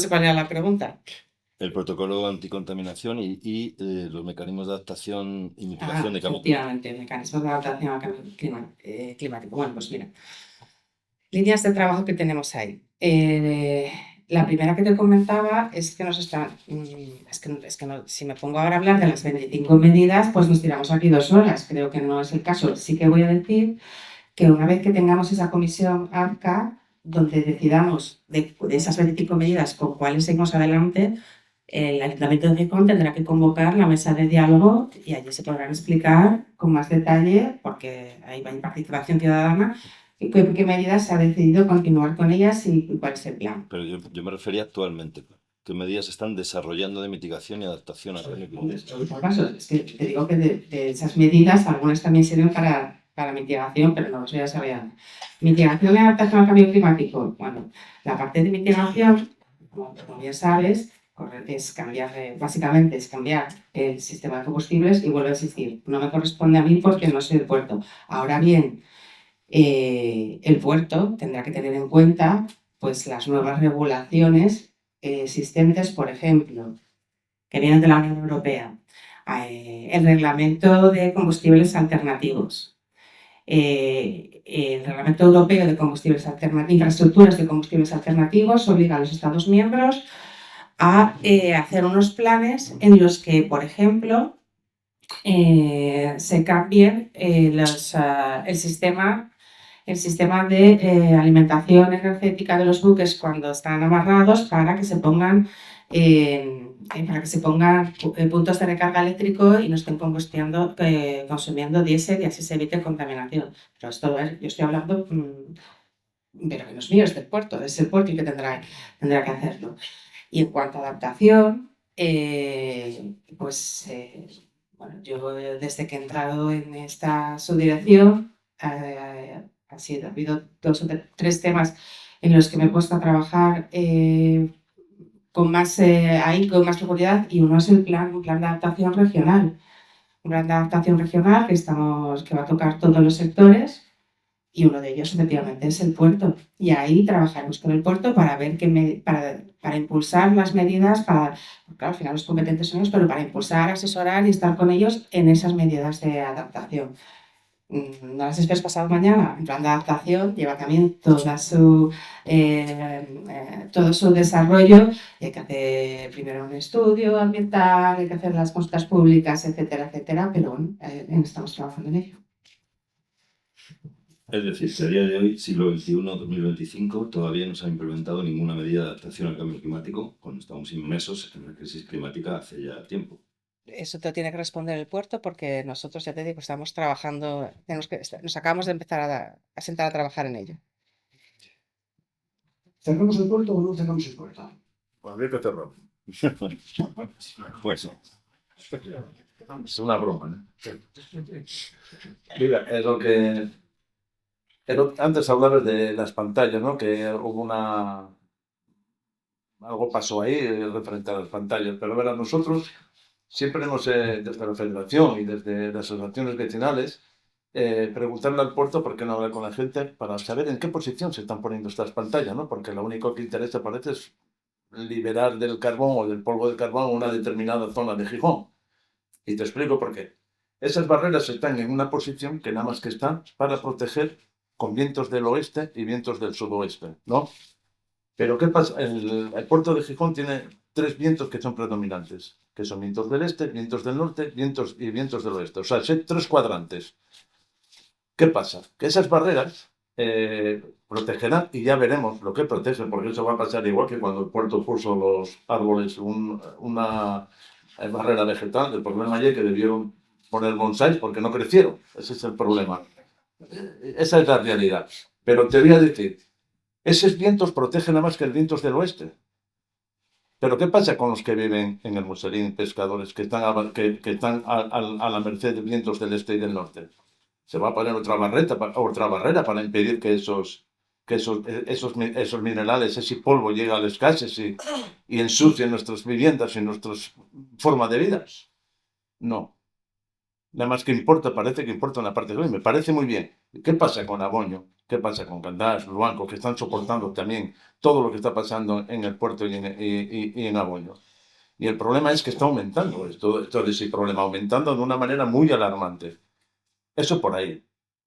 S5: cuál era la pregunta.
S3: El protocolo anticontaminación y los mecanismos de adaptación y mitigación de cambio climático.
S5: Efectivamente, mecanismos de adaptación al cambio climático. Bueno, pues mira, líneas de trabajo que tenemos ahí. La primera que te comentaba es que si me pongo ahora a hablar de las 25 medidas, pues nos tiramos aquí 2 horas. Creo que no es el caso. Sí que voy a decir que una vez que tengamos esa comisión ARCA, donde decidamos de esas 25 medidas con cuáles seguimos adelante, el Ayuntamiento de Gijón tendrá que convocar la mesa de diálogo y allí se podrán explicar con más detalle, porque ahí va a participación ciudadana, qué medidas se ha decidido continuar con ellas y cuál es el plan.
S3: Pero yo me refería actualmente. ¿Qué medidas se están desarrollando de mitigación y adaptación al cambio climático?
S5: Por caso, es que te digo que de esas medidas, algunas también sirven para mitigación, pero no las voy a desarrollar. Mitigación y adaptación al cambio climático. Bueno, la parte de mitigación, como bien sabes, es cambiar, básicamente es cambiar el sistema de combustibles y vuelvo a insistir, no me corresponde a mí porque no soy el puerto. Ahora bien, el puerto tendrá que tener en cuenta pues, las nuevas regulaciones existentes, por ejemplo, que vienen de la Unión Europea, el reglamento de combustibles alternativos, el reglamento europeo de combustibles alternativos, infraestructuras de combustibles alternativos, obliga a los Estados miembros a hacer unos planes en los que, por ejemplo, se cambie el sistema de alimentación energética de los buques cuando están amarrados para que se pongan puntos de recarga eléctrico y no estén consumiendo diésel y así se evite contaminación. Pero esto yo estoy hablando, pero que no es mío, es del puerto, es el puerto el que tendrá que hacerlo. Y en cuanto a adaptación, bueno, yo desde que he entrado en esta subdirección, ha habido 2 o 3 temas en los que me he puesto a trabajar con más profundidad, y uno es un plan de adaptación regional. Un plan de adaptación regional que va a tocar todos los sectores, y uno de ellos efectivamente es el puerto. Y ahí trabajaremos con el puerto para ver para impulsar las medidas, claro, al final los competentes son ellos, pero para impulsar, asesorar y estar con ellos en esas medidas de adaptación. No las esperes pasado mañana. En plan de adaptación lleva también todo su desarrollo, y hay que hacer primero un estudio ambiental, hay que hacer las consultas públicas, etcétera, etcétera, pero bueno, estamos trabajando en ello.
S3: Es decir, que a día de hoy, siglo XXI, 2025, todavía no se ha implementado ninguna medida de adaptación al cambio climático, cuando estamos inmersos en la crisis climática hace ya tiempo.
S2: Eso te lo tiene que responder el puerto, porque nosotros, ya te digo, estamos trabajando, nos acabamos de empezar a sentar a trabajar en ello.
S1: ¿Cerramos el puerto o no cerramos el puerto?
S4: Pues habría que cerrarlo.
S3: Pues
S4: Es una broma, ¿no? Mira, es lo que... Antes hablabas de las pantallas, ¿no? Que hubo algo pasó ahí referente a las pantallas, pero a ver, nosotros siempre hemos, desde la Federación y desde las asociaciones vecinales, preguntarle al puerto por qué no hablar con la gente para saber en qué posición se están poniendo estas pantallas, ¿no? Porque lo único que interesa parece es liberar del carbón o del polvo del carbón una determinada zona de Gijón. Y te explico por qué. Esas barreras están en una posición que nada más que están para proteger con vientos del oeste y vientos del sudoeste, ¿no? Pero ¿qué pasa? El puerto de Gijón tiene 3 vientos que son predominantes, que son vientos del este, vientos del norte, vientos del oeste. O sea, 3 cuadrantes. ¿Qué pasa? Que esas barreras protegerán, y ya veremos lo que protegen, porque eso va a pasar igual que cuando el puerto puso los árboles una barrera vegetal. El problema allí es que debieron poner bonsáis porque no crecieron. Ese es el problema. Esa es la realidad. Pero te voy a decir, esos vientos protegen nada más que el vientos del oeste. Pero ¿qué pasa con los que viven en el Muselín, pescadores, que están a la merced de vientos del este y del norte? Se va a poner otra barrera para impedir que esos minerales, ese polvo llegue a las casas y ensucien nuestras viviendas y nuestra forma de vida. No. Nada más que parece que importa una parte de hoy. Me parece muy bien. ¿Qué pasa con Aboño? ¿Qué pasa con Candás, Luanco, que están soportando también todo lo que está pasando en el puerto y en Aboño? Y el problema es que está aumentando todo ese problema, aumentando de una manera muy alarmante. Eso por ahí.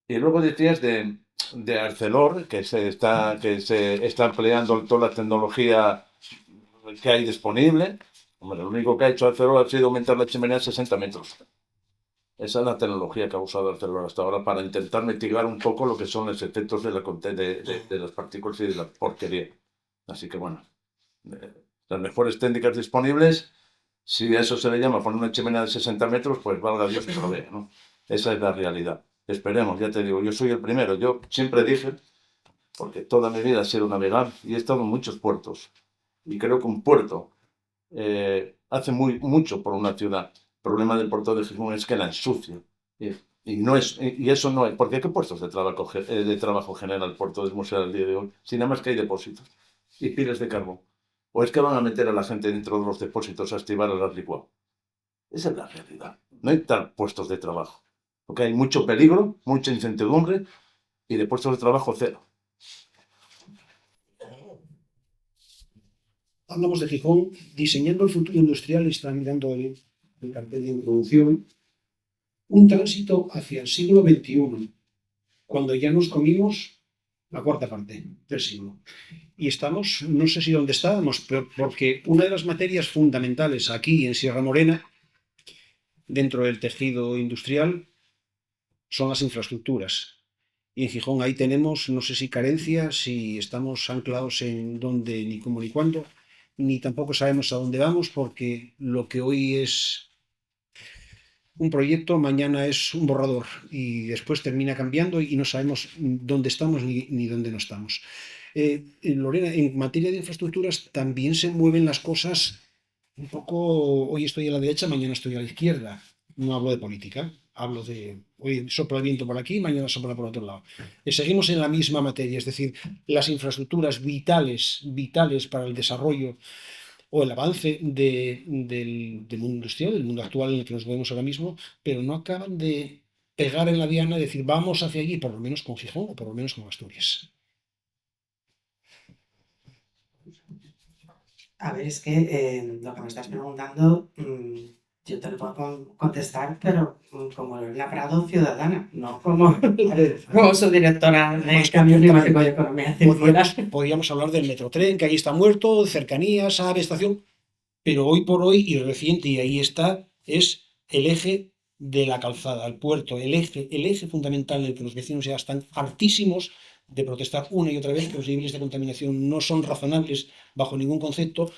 S4: Y luego decías de Arcelor, que se está empleando toda la tecnología que hay disponible. Hombre, lo único que ha hecho Arcelor ha sido aumentar la chimenea a 60 metros. Esa es la tecnología que ha usado Barcelona hasta ahora para intentar mitigar un poco lo que son los efectos de las partículas y de la porquería. Así que bueno, las mejores técnicas disponibles, si a eso se le llama poner una chimenea de 60 metros, pues valga Dios que lo vea, ¿no? Esa es la realidad. Esperemos, ya te digo, yo soy el primero. Yo siempre dije, porque toda mi vida he sido navegar y he estado en muchos puertos. Y creo que un puerto hace mucho por una ciudad. El problema del puerto de Gijón es que la ensucia. Y eso no es. Porque ¿qué puestos de trabajo genera el puerto de Murcia al día de hoy? Si nada más que hay depósitos y piles de carbón. ¿O es que van a meter a la gente dentro de los depósitos a activar el gas licuado? Esa es la realidad. No hay tal puestos de trabajo. Porque hay mucho peligro, mucha incertidumbre y de puestos de trabajo cero.
S1: Hablamos de Gijón, diseñando el futuro industrial, está mirando el cartel de introducción, un tránsito hacia el siglo XXI, cuando ya nos comimos la cuarta parte del siglo. Y estamos, no sé si dónde estábamos, pero porque una de las materias fundamentales aquí en Sierra Morena, dentro del tejido industrial, son las infraestructuras. Y en Gijón ahí tenemos, no sé si carencias, si estamos anclados en dónde, ni cómo, ni cuándo, ni tampoco sabemos a dónde vamos, porque lo que hoy es un proyecto, mañana es un borrador y después termina cambiando y no sabemos dónde estamos ni dónde no estamos. Lorena, en materia de infraestructuras también se mueven las cosas un poco, hoy estoy a la derecha, mañana estoy a la izquierda. No hablo de política, hablo de hoy sopla el viento por aquí, mañana sopla por otro lado. Seguimos en la misma materia, es decir, las infraestructuras vitales para el desarrollo o el avance del mundo industrial, del mundo actual en el que nos movemos ahora mismo, pero no acaban de pegar en la diana y decir vamos hacia allí, por lo menos con Gijón o por lo menos con Asturias.
S5: A ver, es que lo que me estás preguntando, yo te lo puedo contestar, pero como Lorena Prado, ciudadana, no como, como subdirectora de
S1: Más
S5: Cambio
S1: concretamente,
S5: Climático y Economía Circular.
S1: podríamos hablar del Metrotren, que ahí está muerto, cercanías, AVE, estación, pero hoy por hoy y reciente, y ahí está, es el eje de la calzada, el puerto, el eje fundamental en el que los vecinos ya están hartísimos de protestar una y otra vez que los niveles de contaminación no son razonables bajo ningún concepto.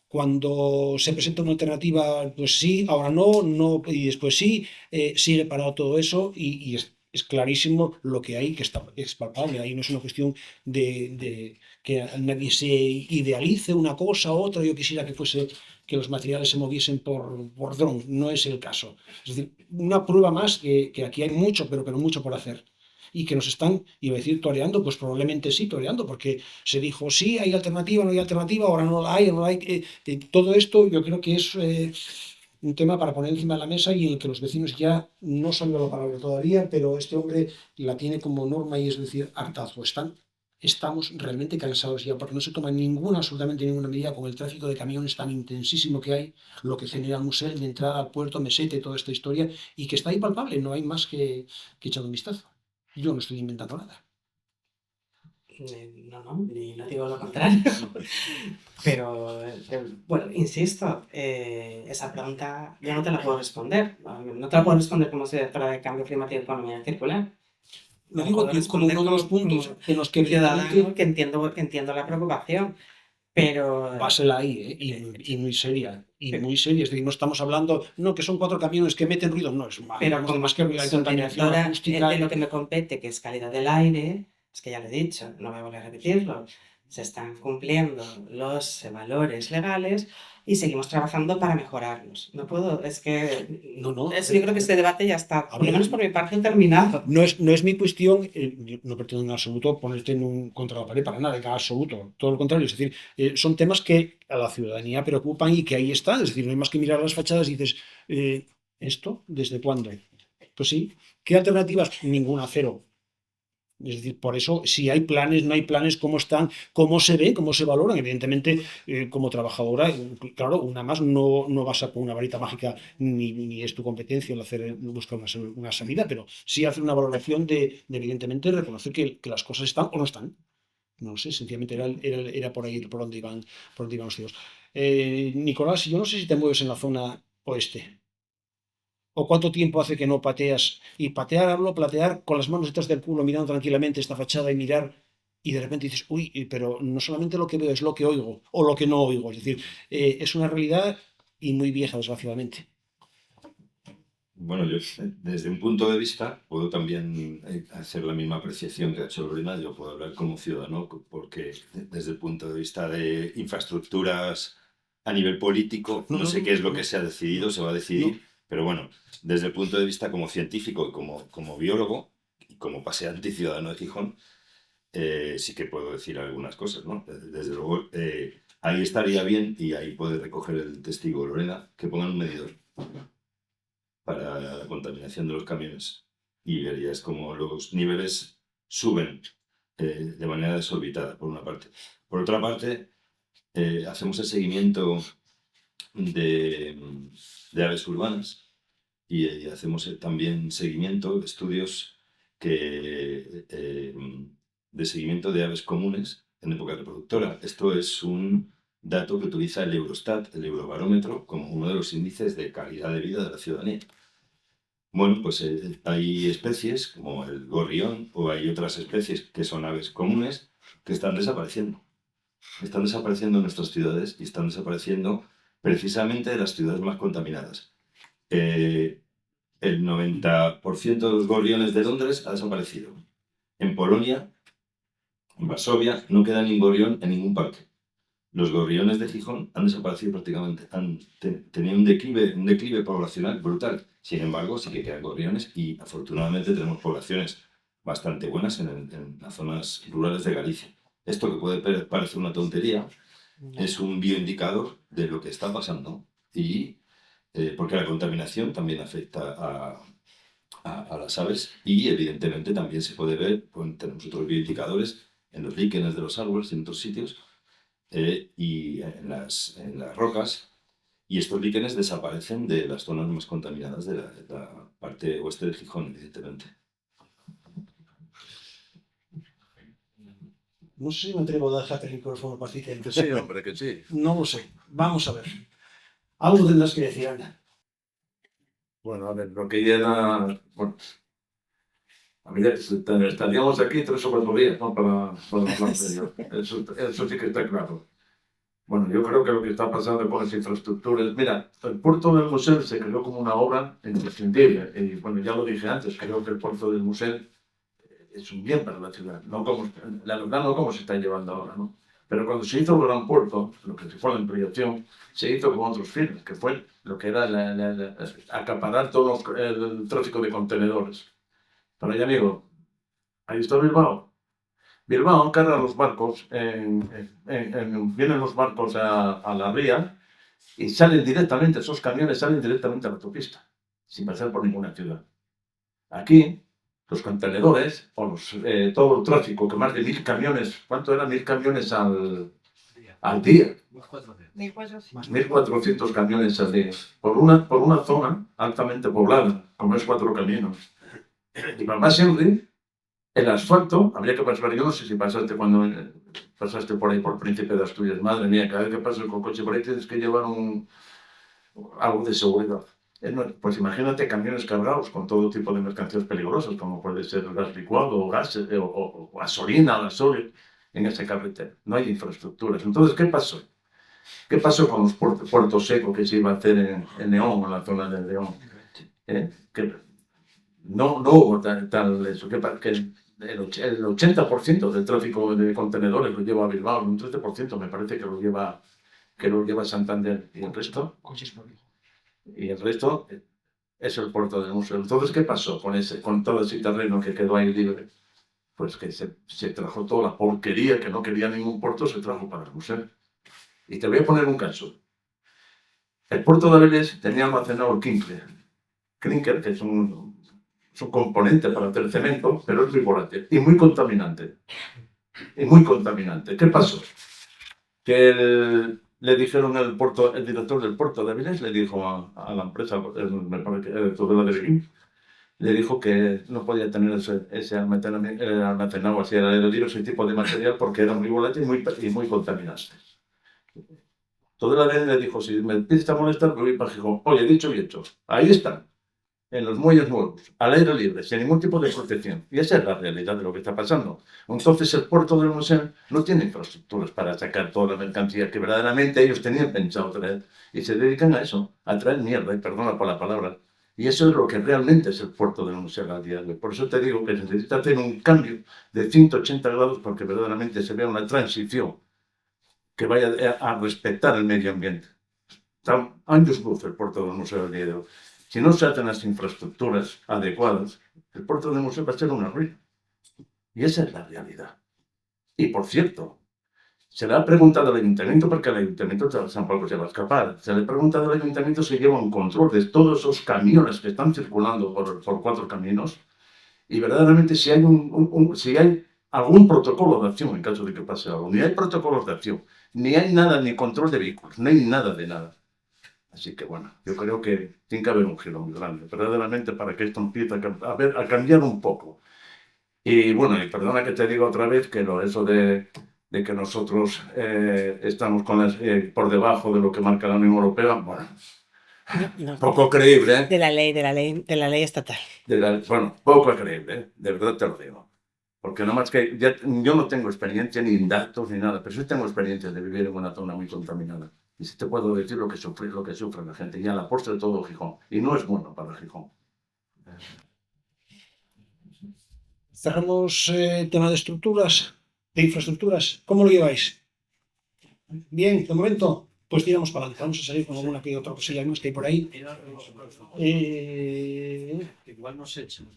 S1: Cuando se presenta una alternativa, pues sí, ahora no, no, y después sí, sigue parado todo eso y es clarísimo lo que hay, que es palpable. Ahí no es una cuestión de que nadie se idealice una cosa u otra. Yo quisiera que fuese que los materiales se moviesen por dron, no es el caso. Es decir, una prueba más que aquí hay mucho, pero mucho por hacer. Y que nos están, iba a decir, toreando, pues probablemente sí, toreando, porque se dijo, sí, hay alternativa, no hay alternativa, ahora no la hay, no la hay. Todo esto yo creo que es un tema para poner encima de la mesa y en el que los vecinos ya no son de la palabra todavía, pero este hombre la tiene como norma y es decir, hartazgo. Estamos realmente cansados ya porque no se toma absolutamente ninguna medida con el tráfico de camiones tan intensísimo que hay, lo que genera el museo de entrada al puerto, Mesete, toda esta historia, y que está ahí palpable, no hay más que echar un vistazo. Yo no estoy inventando nada.
S5: No, no digo lo contrario. Pero, bueno, insisto, esa pregunta yo no te la puedo responder. No te la puedo responder como directora de Cambio Climático y Economía Circular.
S1: Lo digo que es como uno de los puntos en los que
S5: ciudadano que entiendo la preocupación, pero
S1: básela ahí, y muy seria, muy seria. Es decir, no estamos hablando, no, que son 4 camiones que meten ruido, no, es
S5: pero
S1: más que ruido, hay contaminación
S5: subdirectora
S1: acústica.
S5: de lo que me compete, que es calidad del aire, es que ya lo he dicho, no me voy a repetirlo, se están cumpliendo los valores legales y seguimos trabajando para mejorarlos. No puedo, es que
S1: No,
S5: yo creo que este debate ya está,
S1: a
S5: por lo
S1: ver,
S5: menos por mi parte, terminado.
S1: No es mi cuestión, yo no pretendo en absoluto ponerte contra la pared para nada, en absoluto, todo lo contrario. Es decir, son temas que a la ciudadanía preocupan y que ahí están. Es decir, no hay más que mirar las fachadas y dices, ¿esto desde cuándo? Pues sí, ¿qué alternativas? Ninguna, cero. Es decir, por eso, si hay planes, no hay planes, cómo están, cómo se ven, cómo se valoran. Evidentemente, como trabajadora, claro, una más no vas a poner una varita mágica ni es tu competencia el buscar una salida, pero sí hacer una valoración de evidentemente, reconocer que las cosas están o no están. No sé, sencillamente era por ahí por donde iban los tiros. Nicolás, yo no sé si te mueves en la zona oeste ¿O cuánto tiempo hace que no pateas? Y patear, hablo, platear con las manos detrás del culo, mirando tranquilamente esta fachada y mirar, y de repente dices, uy, pero no solamente lo que veo, es lo que oigo, o lo que no oigo. Es decir, es una realidad y muy vieja, desgraciadamente.
S3: Bueno, yo desde un punto de vista puedo también hacer la misma apreciación que ha hecho Lorena. Yo puedo hablar como ciudadano porque desde el punto de vista de infraestructuras a nivel político, no sé qué es lo que se ha decidido, se va a decidir, pero bueno, desde el punto de vista como científico y como biólogo y como paseante y ciudadano de Gijón, sí que puedo decir algunas cosas, ¿no? Desde luego, ahí estaría bien, y ahí puede recoger el testigo Lorena, que pongan un medidor para la contaminación de los camiones y verías como los niveles suben de manera desorbitada, por una parte. Por otra parte, hacemos el seguimiento de aves urbanas y hacemos también seguimiento, estudios de seguimiento de aves comunes en época reproductora. Esto es un dato que utiliza el Eurostat, el Eurobarómetro, como uno de los índices de calidad de vida de la ciudadanía. Bueno, pues hay especies como el gorrión o hay otras especies que son aves comunes que están desapareciendo. Están desapareciendo en nuestras ciudades y están desapareciendo precisamente de las ciudades más contaminadas. El 90% de los gorriones de Londres ha desaparecido. En Polonia, en Varsovia, no queda ningún gorrión en ningún parque. Los gorriones de Gijón han desaparecido prácticamente, han tenido un declive poblacional brutal. Sin embargo, sí que quedan gorriones y afortunadamente tenemos poblaciones bastante buenas en las zonas rurales de Galicia. Esto que puede parecer una tontería es un bioindicador de lo que está pasando y porque la contaminación también afecta a las aves y evidentemente también se puede ver, pues, tenemos otros bioindicadores en los líquenes de los árboles y en otros sitios y en las rocas, y estos líquenes desaparecen de las zonas más contaminadas de la parte oeste de Gijón, evidentemente.
S1: No sé si me atrevo a dejar el micrófono para ti.
S4: Que sí, hombre, que sí.
S1: No lo sé. Vamos a ver. Algo tendrás que decir, Ana.
S4: Bueno, a ver, lo que llena... Bueno, a mí estaríamos aquí 3 o 4 días, ¿no? Para hablar de ello. Eso sí que está claro. Bueno, yo creo que lo que está pasando con las infraestructuras... Mira, el puerto del Musel se creó como una obra imprescindible. Y bueno, ya lo dije antes, creo que el puerto del Musel es un bien para la ciudad. No como, la verdad, no como se está llevando ahora, ¿no? Pero cuando se hizo el gran puerto, lo que fue la ampliación, se hizo con otros fines, que fue lo que era acaparar todo el tráfico de contenedores. Pero ya amigo, ahí está Bilbao. Bilbao carga los barcos, vienen los barcos a la ría y salen directamente, esos camiones salen directamente a la autopista, sin pasar por ninguna ciudad. Aquí, los contenedores, o todo el tráfico, que más de 1000 camiones, ¿cuánto eran 1000 camiones al día? 1400 camiones al día, por una zona altamente poblada, como es Cuatro Caminos. Y para más Henry, el asfalto, habría que pasar, yo no sé si pasaste cuando pasaste por ahí por Príncipe de Asturias, madre mía, cada vez que pasas con coche por ahí tienes que llevar algo de seguridad. Pues imagínate camiones cargados con todo tipo de mercancías peligrosas, como puede ser gas licuado, o gas, o gasolina, o gasóleo, en ese carretera. No hay infraestructuras. Entonces, ¿qué pasó? ¿Qué pasó con los puertos secos que se iba a hacer en León, en la zona de León? Que no hubo tal eso, que el 80% del tráfico de contenedores lo lleva a Bilbao, un 13% me parece que lo lleva Santander, y el resto es el puerto del Musel. Entonces, ¿qué pasó con todo ese terreno que quedó ahí libre? Pues que se trajo toda la porquería que no quería ningún puerto, se trajo para el Musel. Y te voy a poner un caso. El puerto de Avilés tenía almacenado el clinker, que es un componente para hacer cemento, pero es muy volátil y muy contaminante. ¿Qué pasó? Que le dijeron el director del puerto de Avilés, le dijo a la empresa, me parece que Tudela de Beguín, le dijo que no podía tener ese almacenado así al aire libre, ese tipo de material, porque era muy volátil y muy contaminante. Tudela de Beguín le dijo, si me empiezas a molestar, me voy para Gijón. Oye, dicho y hecho, ahí están. en los muelles nuevos, al aire libre, sin ningún tipo de protección. Y esa es la realidad de lo que está pasando. Entonces el puerto del Museo no tiene infraestructuras para sacar toda la mercancía que verdaderamente ellos tenían pensado traer. Y se dedican a eso, a traer mierda, y perdona por la palabra. Y eso es lo que realmente es el puerto del Museo a día de hoy. Por eso te digo que se necesita hacer un cambio de 180 grados porque verdaderamente se vea una transición que vaya a respetar el medio ambiente. Está años luz el puerto del Museo del día de hoy. Si no se hacen las infraestructuras adecuadas, el puerto del museo va a ser una ruina. Y esa es la realidad. Y por cierto, se le ha preguntado al ayuntamiento, porque el ayuntamiento tampoco se va a escapar, se le ha preguntado al ayuntamiento si lleva un control de todos esos camiones que están circulando por 4 caminos y verdaderamente si hay, si hay algún protocolo de acción en caso de que pase algo. Ni hay protocolos de acción, ni hay nada, ni control de vehículos, no hay nada de nada. Así que bueno, yo creo que tiene que haber un giro muy grande, verdaderamente, para que esto empiece a cambiar un poco. Y bueno, y perdona que te diga otra vez que eso de que nosotros estamos por debajo de lo que marca la Unión Europea, bueno,
S2: No,
S4: poco creíble, ¿eh?
S2: de la ley estatal.
S4: Bueno, poco creíble, ¿eh? De verdad te lo digo. Porque no más que yo no tengo experiencia ni datos ni nada, pero sí tengo experiencia de vivir en una zona muy contaminada. Y sí te puedo decir lo que sufre la gente, y a la postre de todo Gijón. Y no es bueno para Gijón.
S1: Cerramos tema de estructuras, de infraestructuras. ¿Cómo lo lleváis? Bien, de momento, pues tiramos para adelante. Vamos a salir con alguna que otra cosilla más que hay por ahí.
S6: Igual nos echan.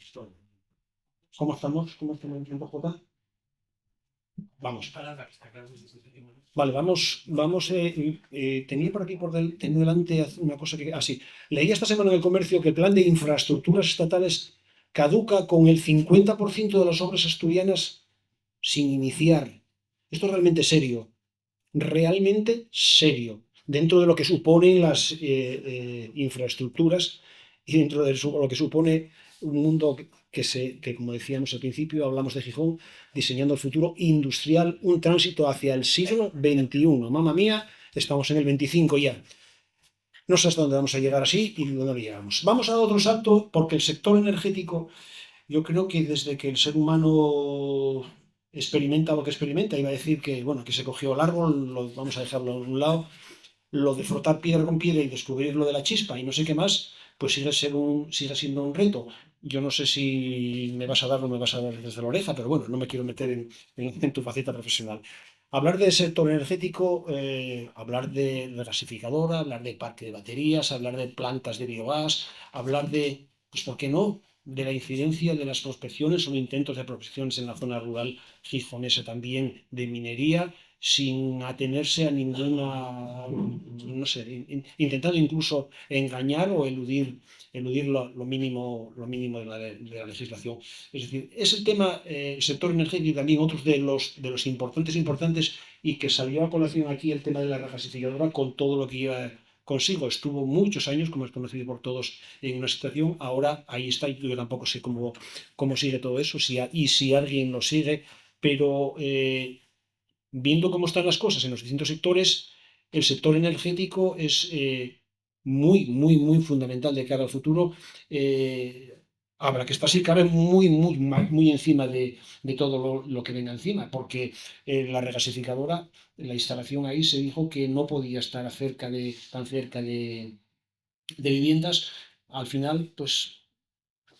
S1: ¿Cómo estamos? ¿Cómo estamos en tiempo, Jota? Vamos. Vale, vamos. Tenía por aquí tenía delante una cosa que. Sí. Leí esta semana en El Comercio que el plan de infraestructuras estatales caduca con el 50% de las obras asturianas sin iniciar. Esto es realmente serio. Realmente serio. Dentro de lo que suponen las infraestructuras y dentro de lo que supone un mundo que, como decíamos al principio, hablamos de Gijón, diseñando el futuro industrial, un tránsito hacia el siglo XXI. Mamma mía, estamos en el 25 ya. No sé hasta dónde vamos a llegar así y dónde llegamos. Vamos a otro salto porque el sector energético, yo creo que desde que el ser humano experimenta lo que experimenta, iba a decir que, bueno, que se cogió el árbol, vamos a dejarlo a un lado, lo de frotar piedra con piedra y descubrir lo de la chispa y no sé qué más, pues sigue siendo un reto. Yo no sé si me vas a dar o no me vas a dar desde la oreja, pero bueno, no me quiero meter en tu faceta profesional. Hablar del sector energético, hablar de gasificadora, hablar de parque de baterías, hablar de plantas de biogás, hablar de, pues ¿por qué no?, de la incidencia de las prospecciones o intentos de prospecciones en la zona rural gijonesa también de minería, sin atenerse a ninguna, no sé, intentando incluso engañar o eludir lo mínimo de la legislación. Es decir, es el tema, el sector energético y también otros de los importantes y que salió a colación aquí el tema de la regasificadora con todo lo que lleva consigo. Estuvo muchos años, como es conocido por todos, en una situación. Ahora ahí está. Yo tampoco sé cómo sigue todo eso y si alguien lo sigue, pero viendo cómo están las cosas en los distintos sectores, el sector energético es muy fundamental de cara al futuro. Habrá que estar, si cabe, muy encima de todo lo que venga encima, porque la regasificadora, la instalación ahí se dijo que no podía estar tan cerca de viviendas. Al final, pues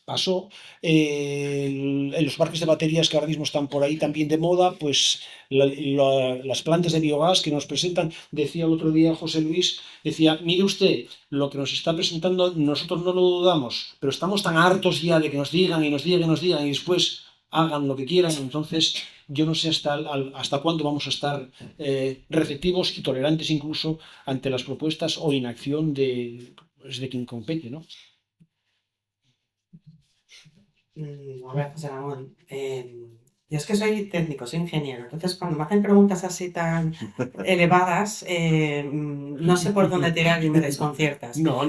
S1: pasó. En los parques de baterías que ahora mismo están por ahí también de moda, pues las plantas de biogás que nos presentan, decía el otro día José Luis, decía, mire usted, lo que nos está presentando nosotros no lo dudamos, pero estamos tan hartos ya de que nos digan y después hagan lo que quieran. Entonces yo no sé hasta cuándo vamos a estar receptivos y tolerantes incluso ante las propuestas o inacción de quien compete, ¿no?
S5: A ver, José Ramón, yo es que soy técnico, soy ingeniero, entonces cuando me hacen preguntas así tan elevadas, no sé por dónde tirar y me desconciertas.
S1: No,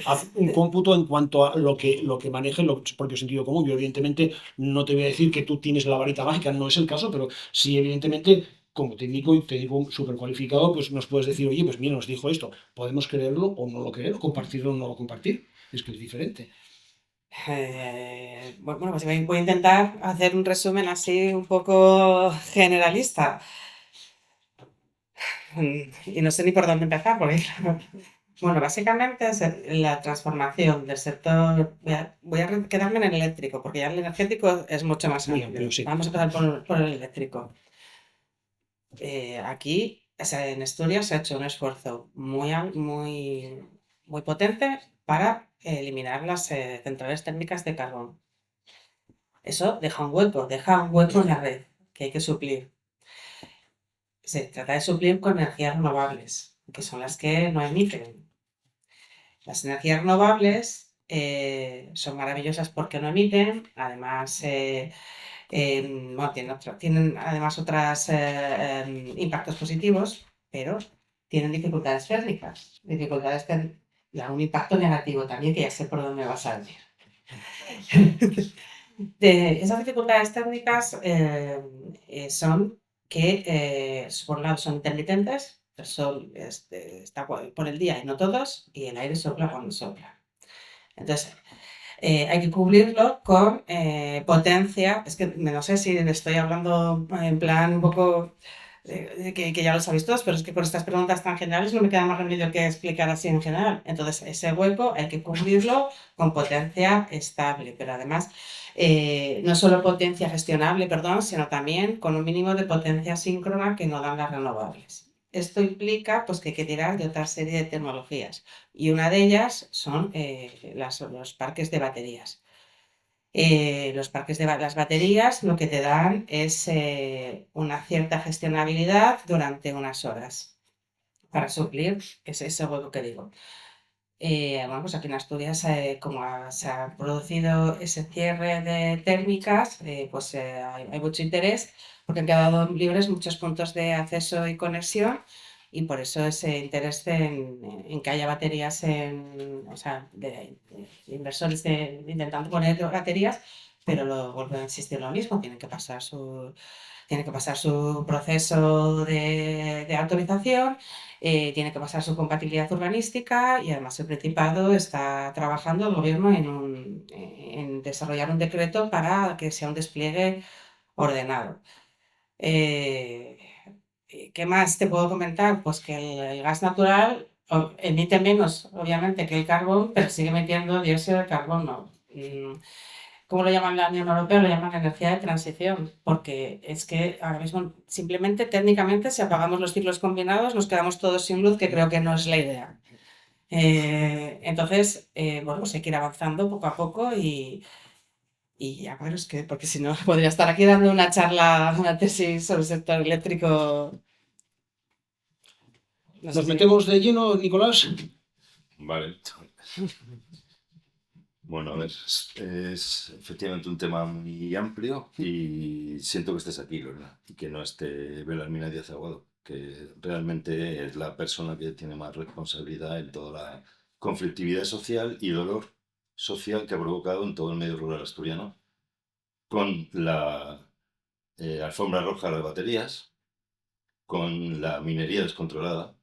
S1: haz un cómputo en cuanto a lo que maneje el propio sentido común. Yo, evidentemente, no te voy a decir que tú tienes la varita mágica, no es el caso, pero sí, evidentemente, como técnico y técnico súper cualificado, pues nos puedes decir, oye, pues mira, nos dijo esto, podemos creerlo o no lo creer, compartirlo o no lo compartir. Es que es diferente.
S2: Bueno, pues voy a intentar hacer un resumen así un poco generalista. Y no sé ni por dónde empezar, porque bueno, básicamente es la transformación del sector. Voy a quedarme en el eléctrico, porque ya el energético es mucho más
S1: Muy
S2: amplio.
S1: amplio, sí.
S2: Vamos a empezar por el eléctrico. Aquí, o sea, en Asturias se ha hecho un esfuerzo muy potente para eliminar las centrales térmicas de carbón. Eso deja un hueco en la red que hay que suplir. Se trata de suplir con energías renovables, que son las que no emiten. Las energías renovables son maravillosas porque no emiten, además bueno, tienen además otros impactos positivos, pero tienen dificultades térmicas, y un impacto negativo también, que ya sé por dónde vas a decir. Esas dificultades térmicas son que, por un lado, son intermitentes, el sol está por el día y no todos, y el aire sopla cuando sopla. Entonces, hay que cubrirlo con potencia. Es que no sé si estoy hablando en plan un poco que ya lo sabéis todos, pero es que con estas preguntas tan generales no me queda más remedio que explicar así en general. Entonces, ese hueco hay que cubrirlo con potencia estable, pero además no solo potencia gestionable, perdón, sino también con un mínimo de potencia síncrona que no dan las renovables. Esto implica pues, que hay que tirar de otra serie de tecnologías y una de ellas son los parques de baterías. Las baterías lo que te dan es una cierta gestionabilidad durante unas horas para suplir ese hueco que digo. Bueno, pues aquí en Asturias, se ha producido ese cierre de térmicas, pues hay mucho interés porque han quedado libres muchos puntos de acceso y conexión y por eso ese interés en que haya baterías, o sea, de inversores intentando poner baterías, pero vuelvo a insistir lo mismo, tiene que pasar su proceso de autorización, tiene que pasar su compatibilidad urbanística y además el Principado está trabajando el gobierno en desarrollar un decreto para que sea un despliegue ordenado. Eh, ¿Qué más te puedo comentar? Pues que el gas natural emite menos, obviamente, que el carbón, pero sigue emitiendo dióxido de carbono. ¿Cómo lo llaman la Unión Europea? Lo llaman energía de transición, porque es que ahora mismo simplemente técnicamente si apagamos los ciclos combinados nos quedamos todos sin luz, que creo que no es la idea. Entonces, bueno, pues hay que ir avanzando poco a poco y ya, bueno, es que, porque si no, podría estar aquí dando una charla, una tesis sobre el sector eléctrico. No sé
S1: Nos
S2: si-
S1: metemos de lleno, Nicolás.
S3: Vale. Bueno, a ver, es efectivamente un tema muy amplio y siento que estés aquí, Lorena, y que no esté Belarmina Díaz Aguado, que realmente es la persona que tiene más responsabilidad en toda la conflictividad social y dolor social que ha provocado en todo el medio rural asturiano, con la alfombra roja de las baterías, con la minería descontrolada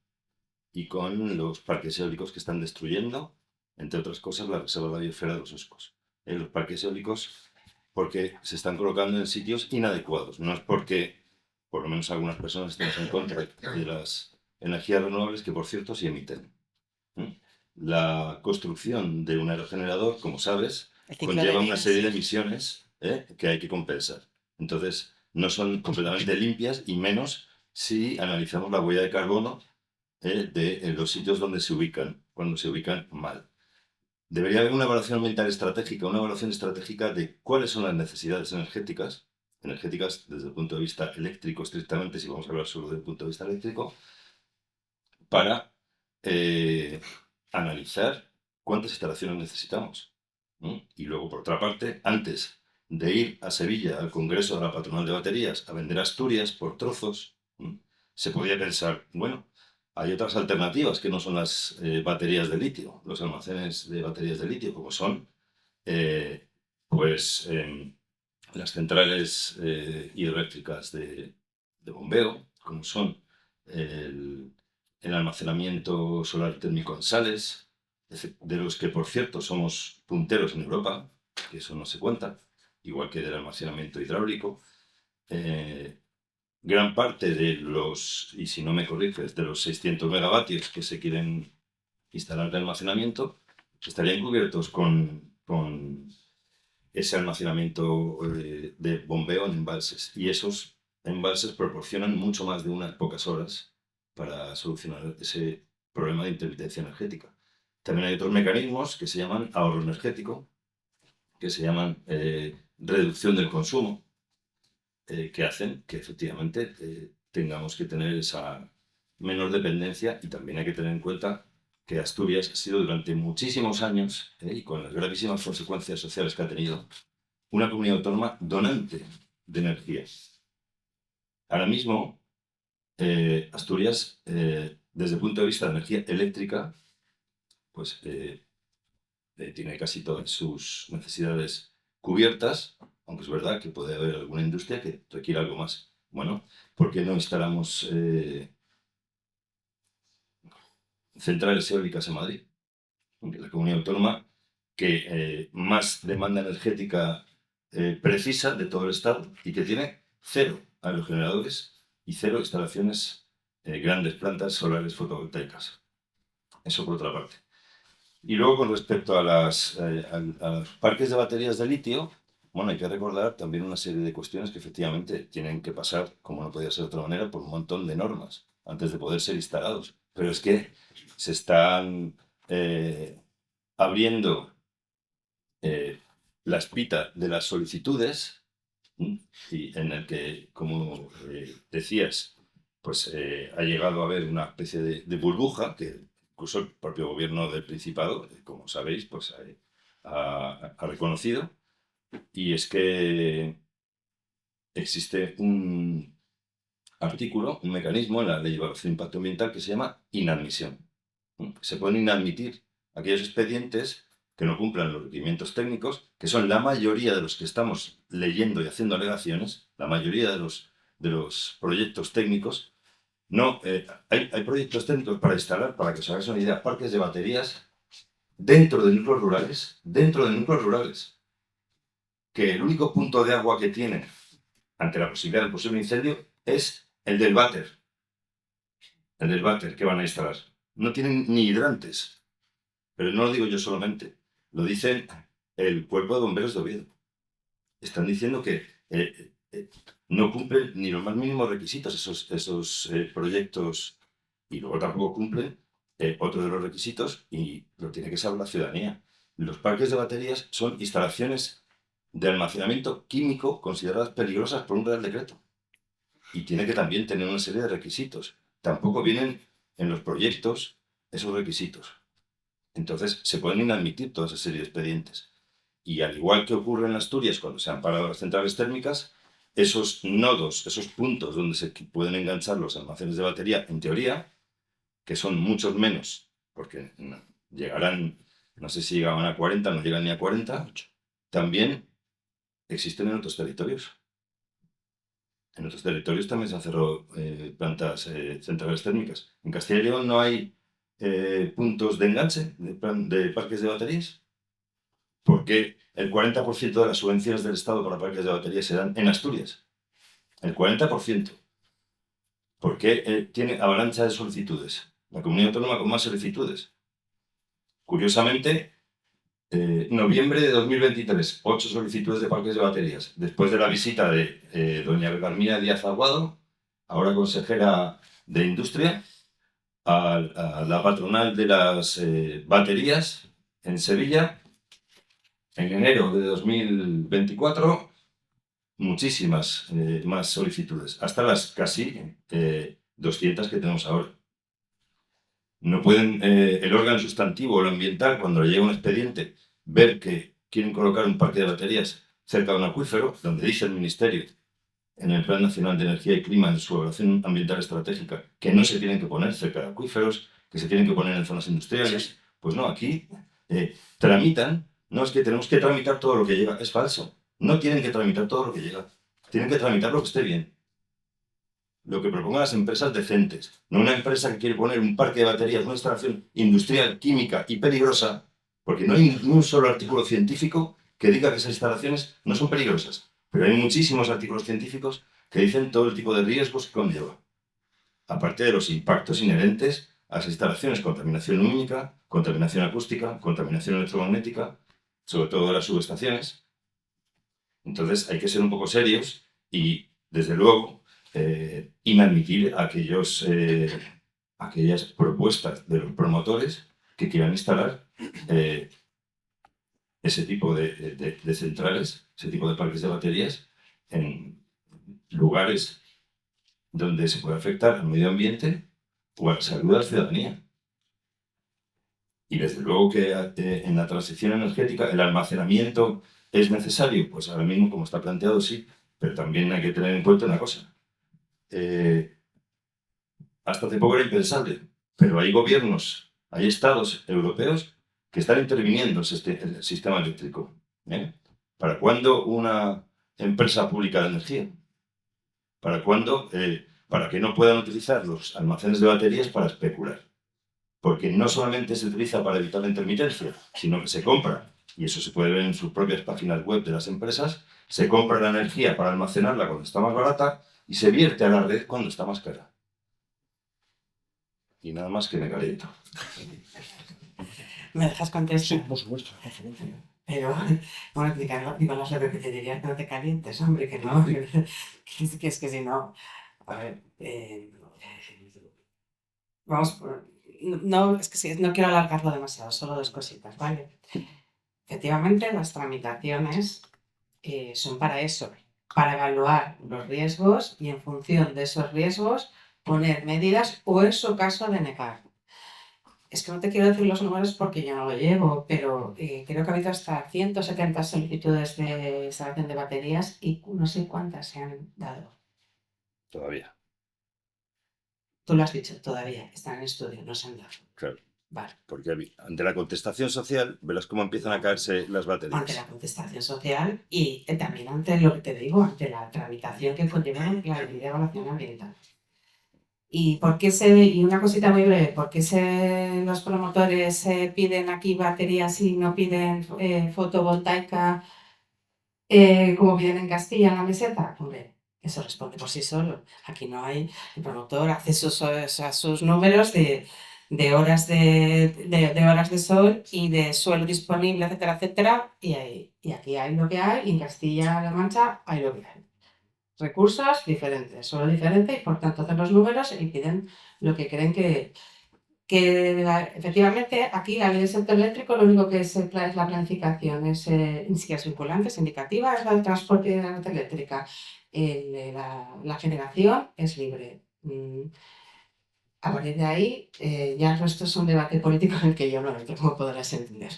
S3: y con los parques eólicos que están destruyendo, entre otras cosas, la reserva de la biosfera de los Oscos. Los parques eólicos porque se están colocando en sitios inadecuados. No es porque, por lo menos algunas personas estén en contra de las energías renovables, que por cierto sí emiten. La construcción de un aerogenerador, como sabes,
S2: el ciclo de
S3: conlleva
S2: vida,
S3: una serie
S2: sí.
S3: de emisiones que hay que compensar. Entonces, no son completamente limpias y menos si analizamos la huella de carbono de los sitios donde se ubican, cuando se ubican mal. Debería haber una evaluación ambiental estratégica, una evaluación estratégica de cuáles son las necesidades energéticas desde el punto de vista eléctrico estrictamente, si vamos a hablar solo desde el punto de vista eléctrico, para analizar cuántas instalaciones necesitamos. Y luego, por otra parte, antes de ir a Sevilla al Congreso de la Patronal de Baterías a vender Asturias por trozos, se podía pensar, bueno, hay otras alternativas que no son las baterías de litio, los almacenes de baterías de litio, como son las centrales hidroeléctricas de bombeo, como son el almacenamiento solar térmico en sales, de los que, por cierto, somos punteros en Europa, que eso no se cuenta, igual que del almacenamiento hidráulico. Gran parte de los, y si no me corriges, de los 600 megavatios que se quieren instalar de almacenamiento, estarían cubiertos con ese almacenamiento de bombeo en embalses. Y esos embalses proporcionan mucho más de unas pocas horas para solucionar ese problema de intermitencia energética. También hay otros mecanismos que se llaman ahorro energético, que se llaman reducción del consumo, que hacen que efectivamente tengamos que tener esa menor dependencia, y también hay que tener en cuenta que Asturias ha sido durante muchísimos años, y con las gravísimas consecuencias sociales que ha tenido, una comunidad autónoma donante de energía. Ahora mismo, Asturias, desde el punto de vista de energía eléctrica, pues tiene casi todas sus necesidades cubiertas, aunque es verdad que puede haber alguna industria que requiera algo más. Bueno, ¿por qué no instalamos centrales eólicas en Madrid? Porque la comunidad autónoma que más demanda energética precisa de todo el Estado, y que tiene 0 aerogeneradores y 0 instalaciones, grandes plantas solares fotovoltaicas. Eso por otra parte. Y luego, con respecto a los parques de baterías de litio, bueno, hay que recordar también una serie de cuestiones que efectivamente tienen que pasar, como no podía ser de otra manera, por un montón de normas antes de poder ser instalados. Pero es que se están abriendo la espita de las solicitudes, y en el que, como decías, pues ha llegado a haber una especie de burbuja que incluso el propio gobierno del Principado, como sabéis, pues ha reconocido, y es que existe un artículo, un mecanismo en la Ley de Evaluación de Impacto Ambiental que se llama inadmisión. Se pueden inadmitir aquellos expedientes que no cumplan los requerimientos técnicos, que son la mayoría de los que estamos leyendo y haciendo alegaciones, la mayoría de los proyectos técnicos. No, hay proyectos técnicos para instalar, para que os hagáis una idea, parques de baterías dentro de núcleos rurales, que el único punto de agua que tienen ante la posibilidad del posible incendio es el del váter que van a instalar. No tienen ni hidrantes, pero no lo digo yo solamente, lo dice el Cuerpo de Bomberos de Oviedo. Están diciendo que no cumplen ni los más mínimos requisitos esos proyectos, y luego tampoco cumplen otro de los requisitos, y lo tiene que saber la ciudadanía. Los parques de baterías son instalaciones de almacenamiento químico consideradas peligrosas por un Real Decreto, y tiene que también tener una serie de requisitos. Tampoco vienen en los proyectos esos requisitos. Entonces se pueden inadmitir toda esa serie de expedientes. Y al igual que ocurre en Asturias cuando se han parado las centrales térmicas, esos nodos, esos puntos donde se pueden enganchar los almacenes de batería, en teoría, que son muchos menos, porque llegarán, no sé si llegaban a 40, no llegan ni a 40, también existen en otros territorios. En otros territorios también se han cerrado plantas centrales térmicas. En Castilla y León no hay puntos de enganche de parques de baterías. ¿Por qué el 40% de las subvenciones del Estado para parques de baterías se dan en Asturias? El 40%. ¿Por qué tiene avalancha de solicitudes? La comunidad autónoma con más solicitudes. Curiosamente, noviembre de 2023, 8 solicitudes de parques de baterías. Después de la visita de doña Carmina Díaz Aguado, ahora consejera de Industria, a la patronal de las baterías en Sevilla, en enero de 2024, muchísimas más solicitudes, hasta las casi 200 que tenemos ahora. No pueden el órgano sustantivo o lo ambiental, cuando le llega un expediente, ver que quieren colocar un parque de baterías cerca de un acuífero, donde dice el Ministerio, en el Plan Nacional de Energía y Clima, en su evaluación ambiental estratégica, que no se tienen que poner cerca de acuíferos, que se tienen que poner en zonas industriales. Pues no, aquí tramitan. No, es que tenemos que tramitar todo lo que llega. Es falso. No tienen que tramitar todo lo que llega. Tienen que tramitar lo que esté bien. lo que propongan las empresas decentes, no una empresa que quiere poner un parque de baterías, una instalación industrial, química y peligrosa, porque no hay ni un solo artículo científico que diga que esas instalaciones no son peligrosas, pero hay muchísimos artículos científicos que dicen todo el tipo de riesgos que conlleva, aparte de los impactos inherentes a las instalaciones: contaminación lumínica, contaminación acústica, contaminación electromagnética, sobre todo de las subestaciones. Entonces hay que ser un poco serios y, desde luego, inadmitir aquellas propuestas de los promotores que quieran instalar ese tipo de centrales, ese tipo de parques de baterías en lugares donde se puede afectar al medio ambiente o a la salud de la ciudadanía. Y desde luego que en la transición energética el almacenamiento es necesario, pues ahora mismo, como está planteado, sí, pero también hay que tener en cuenta una cosa. Hasta hace poco era impensable, pero hay gobiernos, hay estados europeos que están interviniendo en el sistema eléctrico. ¿Para cuándo una empresa pública de energía? ¿Para cuándo? Para que no puedan utilizar los almacenes de baterías para especular. Porque no solamente se utiliza para evitar la intermitencia, sino que se compra, y eso se puede ver en sus propias páginas web de las empresas, se compra la energía para almacenarla cuando está más barata y se vierte a la red cuando está más cara. Y nada más, que me caliento.
S5: ¿Me dejas contestar?
S1: Sí, por supuesto. Por supuesto.
S5: Pero, bueno, digo, no sé lo que te diría, que no te calientes, hombre, que no. Que es que si no. A ver, vamos por. No, es que sí, no quiero alargarlo demasiado, solo dos cositas, ¿vale? Efectivamente, las tramitaciones son para eso, para evaluar los riesgos y, en función de esos riesgos, poner medidas o, en su caso, denegar. Es que no te quiero decir los números porque yo no lo llevo, pero creo que ha habido hasta 170 solicitudes de instalación de baterías y no sé cuántas se han dado.
S3: Todavía.
S5: Tú lo has dicho, todavía están en estudio, no se han dado.
S3: Claro.
S5: Vale.
S3: Porque ante la contestación social, verás cómo empiezan a caerse las baterías.
S5: Ante la contestación social y también ante lo que te digo, ante la tramitación que conlleva la ley de evaluación ambiental. ¿Y una cosita muy breve, por qué los promotores piden aquí baterías y no piden fotovoltaica como piden en Castilla, en la meseta? Hombre, eso responde por sí solo. Aquí no hay, el promotor hace sus números de horas de horas de sol y de suelo disponible, etcétera, etcétera, y aquí hay lo que hay, y en Castilla-La Mancha hay lo que hay. Recursos diferentes, suelo diferente, y por tanto hacen los números y piden lo que creen que efectivamente aquí la ley del sector eléctrico lo único que es la planificación, ni siquiera es vinculante, es indicativa, es la del transporte de la red eléctrica. La generación es libre. A partir de ahí, ya el resto es un debate político en el que yo no entro, como podrás entender.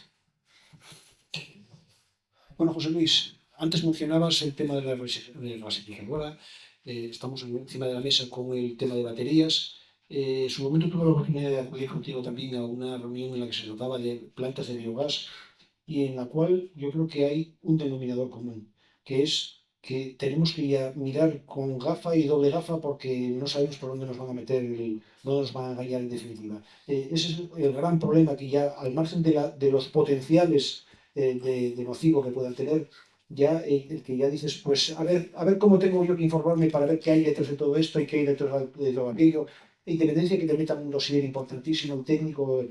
S1: Bueno, José Luis, antes mencionabas el tema de la residuadora. Estamos encima de la mesa con el tema de baterías. En su momento tuve la oportunidad de acudir contigo también a una reunión en la que se trataba de plantas de biogás y en la cual yo creo que hay un denominador común, que es que tenemos que mirar con gafa y doble gafa porque no sabemos por dónde nos van a meter, dónde nos van a engañar en definitiva. Ese es el gran problema, que ya al margen de los potenciales de nocivo que puedan tener, ya el que ya dices, pues a ver cómo tengo yo que informarme para ver qué hay detrás de todo esto y qué hay detrás de todo aquello. Independencia que te metan un dossier importantísimo, un técnico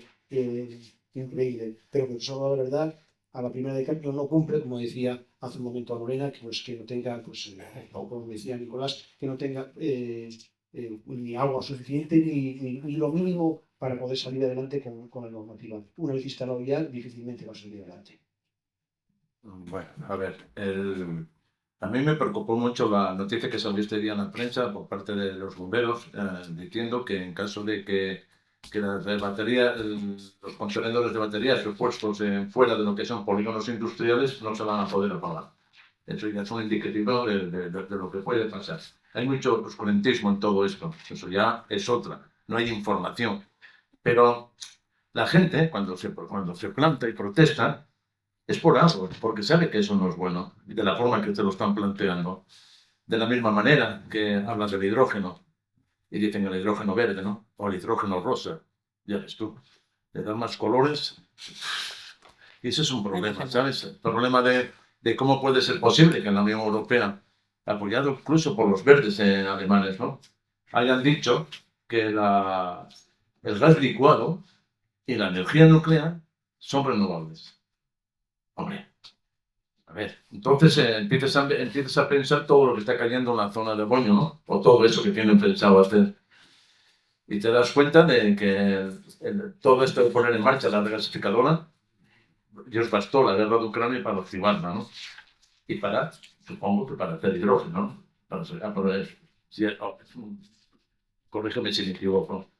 S1: increíble, pero que eso, la verdad, a la primera de cambio no cumple, como decía hace un momento a Lorena, que no tenga, o como decía Nicolás, que no tenga ni agua suficiente ni lo mínimo para poder salir adelante con la normativa. Una vez instalado ya, difícilmente va a salir adelante.
S4: Bueno, a ver, a mí me preocupó mucho la noticia que salió este día en la prensa por parte de los bomberos, diciendo que en caso de que las baterías, los contenedores de baterías puestos fuera de lo que son polígonos industriales no se van a poder apagar. Eso ya es un indicativo de lo que puede pasar. Hay mucho oscurantismo en todo esto, eso ya es otra, no hay información. Pero la gente, cuando se planta y protesta, es por algo, porque sabe que eso no es bueno, de la forma que te lo están planteando. De la misma manera que hablan del hidrógeno. y dicen el hidrógeno verde, ¿no? O el hidrógeno rosa, ya ves tú, le dan más colores. Y ese es un problema, ¿sabes? El problema de cómo puede ser posible que en la Unión Europea, apoyado incluso por los verdes alemanes, ¿no?, hayan dicho que el gas licuado y la energía nuclear son renovables. Hombre, a ver, entonces empiezas a pensar todo lo que está cayendo en la zona de Boño, ¿no? O todo eso que tienen pensado hacer. Y te das cuenta de que todo esto de poner en marcha la regasificadora, Dios bastó la guerra de Ucrania para activarla, ¿no? Y para, supongo que para hacer hidrógeno, ¿no? Corrígeme si me equivoco.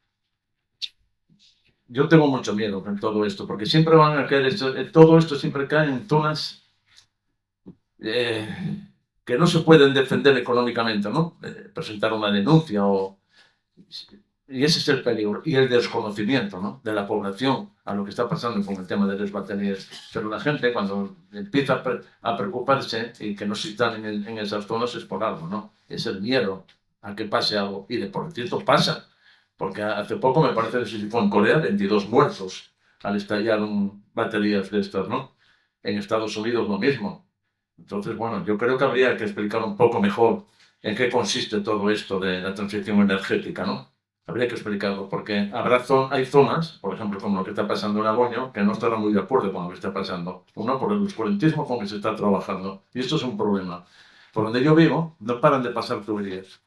S4: Yo tengo mucho miedo con todo esto, porque siempre van a caer, todo esto siempre cae en zonas que no se pueden defender económicamente, ¿no? Presentar una denuncia y ese es el peligro, y el desconocimiento, ¿no?, de la población a lo que está pasando con el tema de las baterías. Pero la gente, cuando empieza a preocuparse y que no se están en esas zonas, es por algo, ¿no? Es el miedo a que pase algo. Y de por cierto pasa, porque hace poco me parece que se fue en Corea 22 muertos al estallar baterías de estas, ¿no? En Estados Unidos lo mismo. Entonces, bueno, yo creo que habría que explicar un poco mejor en qué consiste todo esto de la transición energética, ¿no? Habría que explicarlo, porque hay zonas, por ejemplo, como lo que está pasando en Aboño, que no estarán muy de acuerdo con lo que está pasando. Uno, por el oscurantismo con que se está trabajando. Y esto es un problema. Por donde yo vivo, no paran de pasar tuberías.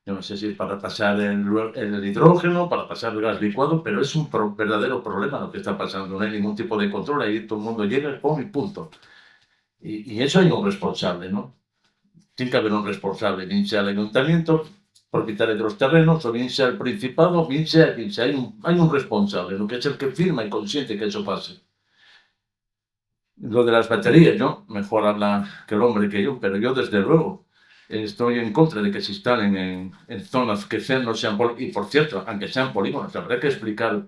S4: Yo no sé si es para pasar el hidrógeno, para pasar el gas licuado, pero es un verdadero problema lo que está pasando. No hay ningún tipo de control, ahí todo el mundo llega, pum y punto. Y eso hay un responsable, ¿no? Tiene que haber un responsable, bien sea el ayuntamiento, propietario de los terrenos, o bien sea el principado, o bien sea quien sea. Hay un responsable, lo que es el que firma y consiente que eso pase. Lo de las baterías, yo, mejor habla que el hombre que yo, pero yo desde luego estoy en contra de que se instalen en zonas que no sean polígonos. Y por cierto, aunque sean polígonos, habrá que explicar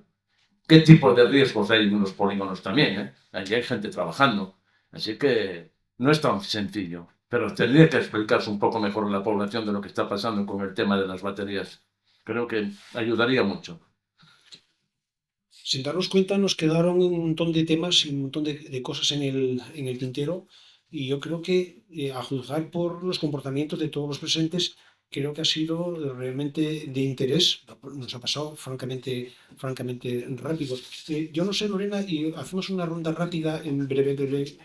S4: qué tipo de riesgos hay en los polígonos también, ¿eh? Allí hay gente trabajando, así que no es tan sencillo. Pero tendría que explicarse un poco mejor a la población de lo que está pasando con el tema de las baterías. Creo que ayudaría mucho.
S1: Sin darnos cuenta, nos quedaron un montón de temas y un montón de cosas en el tintero. Y yo creo que, a juzgar por los comportamientos de todos los presentes, creo que ha sido realmente de interés. Nos ha pasado francamente rápido. Yo no sé, Lorena, y hacemos una ronda rápida, en breve,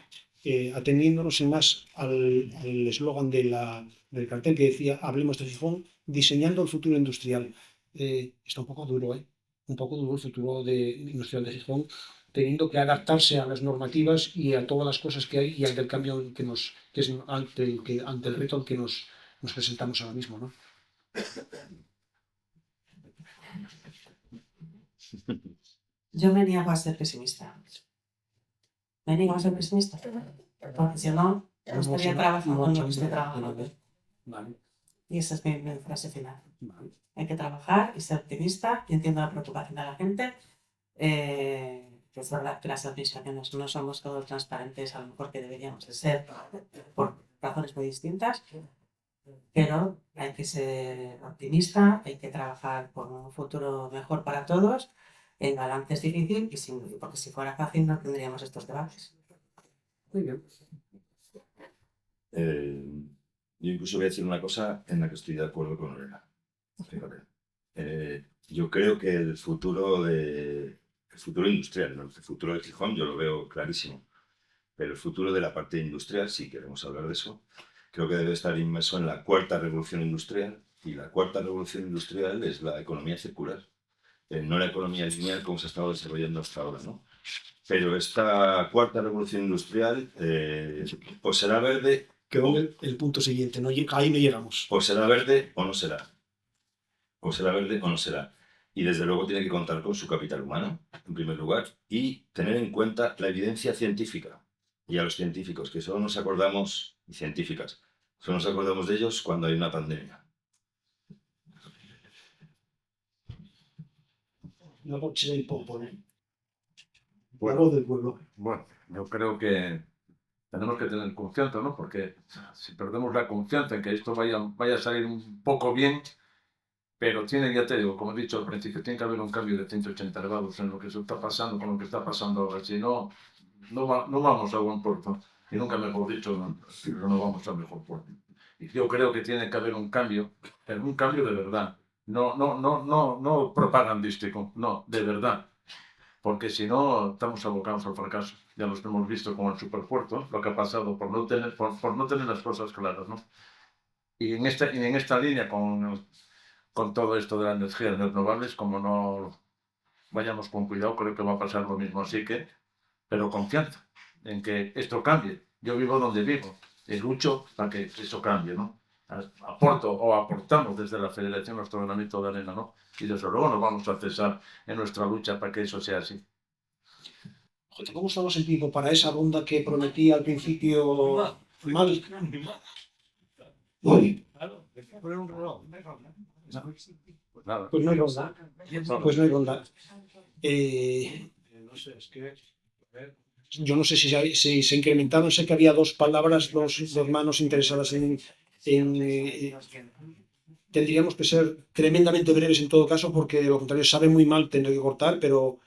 S1: ateniéndonos en más al eslogan del cartel que decía Hablemos de Gijón, diseñando el futuro industrial. Está un poco duro, ¿eh? Un poco duro el futuro industrial de Gijón, teniendo que adaptarse a las normativas y a todas las cosas que hay y ante el cambio que es ante el reto al que nos presentamos ahora mismo, ¿no?
S5: Yo me niego a ser pesimista. Me niego a ser pesimista. Porque si no, no estaría trabajando en lo que estoy trabajando.
S1: Vale,
S5: Y esa es mi frase final.
S1: vale.
S5: Hay que trabajar y ser optimista. Y entiendo la preocupación de la gente. Que es verdad que las administraciones no somos todos transparentes, a lo mejor que deberíamos de ser, por razones muy distintas. Pero hay que ser optimista, hay que trabajar por un futuro mejor para todos. El balance es difícil porque si fuera fácil no tendríamos estos debates.
S1: Muy bien.
S3: Yo incluso voy a decir una cosa en la que estoy de acuerdo con Lorena. Fíjate. Yo creo que el futuro industrial, ¿no? El futuro de Gijón yo lo veo clarísimo, pero el futuro de la parte industrial, si queremos hablar de eso, creo que debe estar inmerso en la cuarta revolución industrial, y la cuarta revolución industrial es la economía circular, no la economía lineal como se ha estado desarrollando hasta ahora, ¿no? Pero esta cuarta revolución industrial pues será verde.
S1: Quedó el punto siguiente, ahí no llegamos.
S3: O será verde o no será. O será verde o no será. Y desde luego tiene que contar con su capital humano, en primer lugar, y tener en cuenta la evidencia científica. Y a los científicos, que solo nos acordamos, y científicas, solo nos acordamos de ellos cuando hay una pandemia.
S1: La noche del pompón. La voz del pueblo.
S4: Bueno, yo creo que tenemos que tener confianza, ¿no? Porque si perdemos la confianza en que esto vaya a salir un poco bien, Pero tiene, ya te digo, como he dicho al principio, tiene que haber un cambio de 180 grados en lo que se está pasando con lo que está pasando ahora. Si no, no vamos a buen puerto. Y nunca mejor dicho, pero no vamos a mejor puerto. Y yo creo que tiene que haber un cambio, pero un cambio de verdad. No propagandístico, no, de verdad. Porque si no, estamos abocados al fracaso. Ya lo hemos visto con el superpuerto, lo que ha pasado por no tener las cosas claras, ¿no? Y en esta línea, con todo esto de las energías renovables, como no vayamos con cuidado, creo que va a pasar lo mismo. Así que, pero confianza en que esto cambie. Yo vivo donde vivo y lucho para que eso cambie, ¿no? Aporto o aportamos desde la Federación nuestro granito de arena, ¿no? Y desde luego nos vamos a cesar en nuestra lucha para que eso sea así.
S1: Joder, ¿cómo estamos en tiempo para esa ronda que prometí al principio mal? Uy,
S6: Claro, hay que poner un reloj.
S4: Pues nada.
S1: pues no hay ronda. Pues no hay ronda.
S6: No sé, es que. A ver,
S1: Yo no sé si se incrementaron, sé que había dos palabras, dos manos interesadas en tendríamos que ser tremendamente breves en todo caso, porque de lo contrario sabe muy mal tener que cortar, pero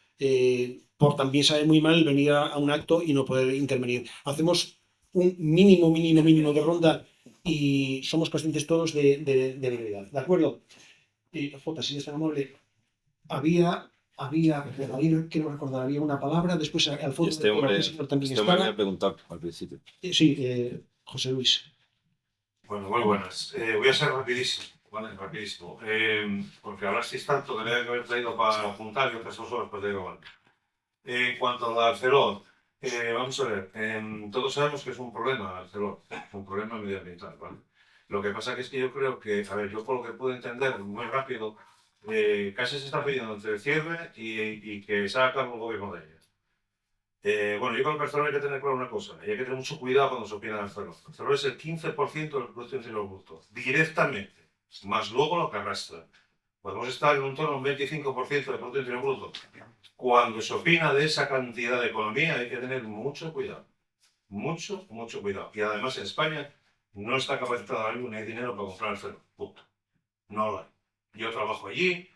S1: también sabe muy mal venir a un acto y no poder intervenir. Hacemos un mínimo de ronda y somos conscientes todos de brevedad. ¿De acuerdo? Jota, si es tan amable, quiero recordar, había una palabra, después al
S3: Y
S1: fondo
S3: este hombre,
S1: el señor también
S3: este hombre me
S1: estaba.
S3: ha preguntado al principio.
S1: Sí, José Luis.
S7: Bueno, muy buenas. Voy a ser rapidísimo, ¿vale? Rapidísimo. Porque hablasteis tanto que le hay que haber traído para apuntar y otras cosas, pues digo, vale. En cuanto al Arcelor, vamos a ver, todos sabemos que es un problema Arcelor, un problema medioambiental, ¿vale? Lo que pasa que es que yo creo que, a ver, yo por lo que puedo entender muy rápido, casi se está pidiendo entre el cierre y que se haga cargo el gobierno de ella. Bueno, yo creo que el Arcelor hay que tener claro una cosa, y hay que tener mucho cuidado cuando se opina del Arcelor. El Arcelor es el 15% del Producto Interior Bruto, directamente, más luego lo que arrastra. Podemos estar en un torno a un 25% del Producto Interior Bruto. Cuando se opina de esa cantidad de economía hay que tener mucho cuidado. Mucho cuidado. Y además en España no está capacitado ahora mismo ni hay dinero para comprar el Arcelor. Punto. No lo hay. Yo trabajo allí,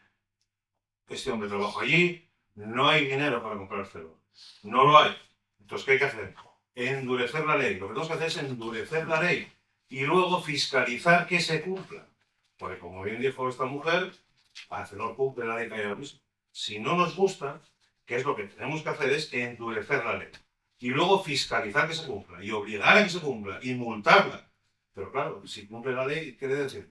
S7: este hombre trabaja allí, no hay dinero para comprar el Arcelor. No lo hay. Entonces, ¿qué hay que hacer? Endurecer la ley. Lo que tenemos que hacer es endurecer la ley y luego fiscalizar que se cumpla. Porque como bien dijo esta mujer, Arcelor cumple la ley que hay ahora mismo. Si no nos gusta, ¿qué es lo que tenemos que hacer? Es endurecer la ley. Y luego fiscalizar que se cumpla. Y obligar a que se cumpla. Y multarla. Pero claro, si cumple la ley, ¿qué le decimos?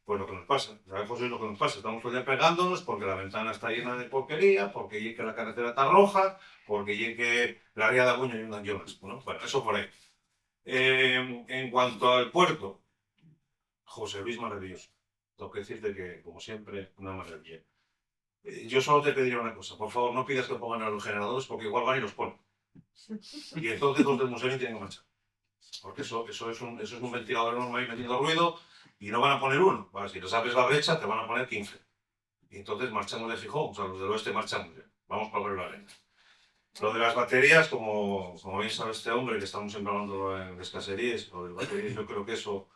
S7: Pues lo que nos pasa. ¿Sabes, José, lo que nos pasa? Estamos todo el día pegándonos porque la ventana está llena de porquería, porque ya que la carretera está roja, porque ya que la ría de Aguño y unas yonas. Bueno, eso por ahí. En cuanto al puerto, José Luis, maravilloso. Tengo que decirte que, como siempre, una maravilla. Yo solo te pediría una cosa. Por favor, no pidas que pongan a los generadores porque igual van y los ponen. Y entonces los del museo tienen que marchar. Porque eso es un ventilador enorme ahí metiendo ruido y no van a poner uno. Vale, si les abres la brecha, te van a poner 15. Y entonces marchamos de Gijón. O sea, los del oeste marchamos ya. Vamos para ver la arena. Lo de las baterías, como bien sabe este hombre, que estamos siempre hablando en descaserías, lo de baterías, yo creo que eso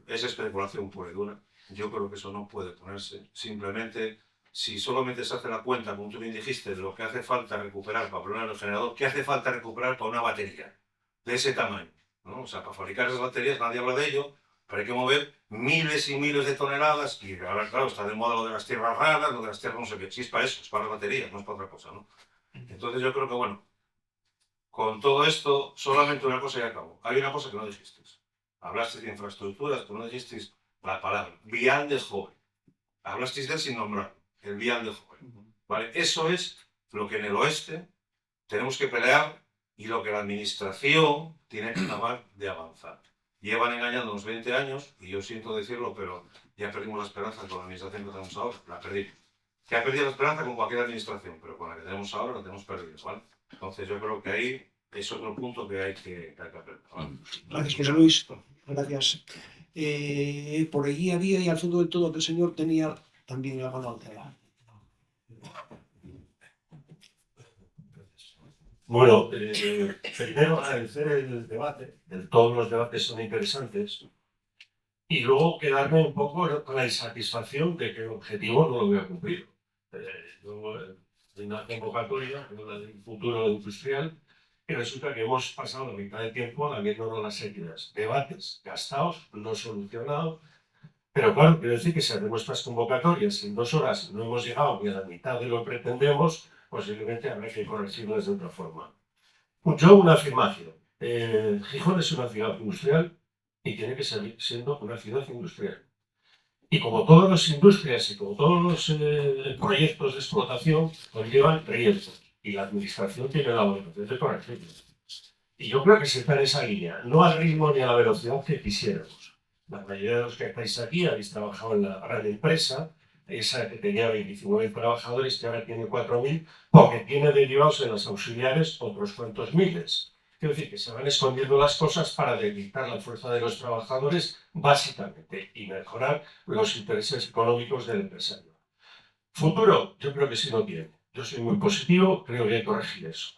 S7: es especulación pura y dura. Yo creo que eso no puede ponerse. Simplemente, si solamente se hace la cuenta, como tú bien dijiste, de lo que hace falta recuperar para poner el generador, ¿qué hace falta recuperar para una batería de ese tamaño? ¿No? O sea, para fabricar esas baterías nadie habla de ello, pero hay que mover miles y miles de toneladas. Y ahora, claro, está de moda lo de las tierras raras, lo de las tierras no sé qué. Sí, es para eso, es para las baterías, no es para otra cosa, ¿no? Entonces yo creo que, bueno, con todo esto, solamente una cosa y acabo. Hay una cosa que no dijiste. Hablasteis de infraestructuras, pero no dijisteis la palabra vial de joven. Hablasteis de él sin nombrar, el vial de joven. ¿Vale? Eso es lo que en el oeste tenemos que pelear y lo que la administración tiene que acabar de avanzar. Llevan engañándonos 20 años y yo siento decirlo, pero ya perdimos la esperanza con la administración que tenemos ahora. La perdimos. Que ha perdido la esperanza con cualquier administración, pero con la que tenemos ahora la tenemos perdida, ¿vale? Entonces yo creo que ahí es otro punto que hay que aprender, ¿vale?
S1: Gracias, José Luis. Gracias. Por allí había, y al fondo de todo, que el señor tenía también la mano alzada.
S6: Bueno, primero agradecer el debate. Todos los debates son interesantes.
S8: y luego quedarme un poco con la insatisfacción de que el objetivo no lo voy a cumplir. Hay una convocatoria, la del futuro industrial, y resulta que hemos pasado la mitad del tiempo lamiéndonos las heridas. Debates gastados, no solucionados. Pero claro, quiero decir que si hacemos estas convocatorias en 2 horas no hemos llegado ni a la mitad de lo que pretendemos, posiblemente habrá que corregirlas de otra forma. Yo una afirmación. Gijón es una ciudad industrial y tiene que seguir siendo una ciudad industrial. Y como todas las industrias y como todos los proyectos de explotación, conllevan riesgos. Y la administración tiene la obligación de corregirlos. Y yo creo que se está en esa línea, no al ritmo ni a la velocidad que quisiéramos. La mayoría de los que estáis aquí habéis trabajado en la gran empresa, esa que tenía 29 trabajadores, que ahora tiene 4.000, porque tiene derivados en las auxiliares otros cuantos miles. Quiero decir que se van escondiendo las cosas para debilitar la fuerza de los trabajadores, básicamente, y mejorar los intereses económicos del empresario. Futuro, yo creo que sí lo tiene. Yo soy muy positivo, creo que hay que corregir eso.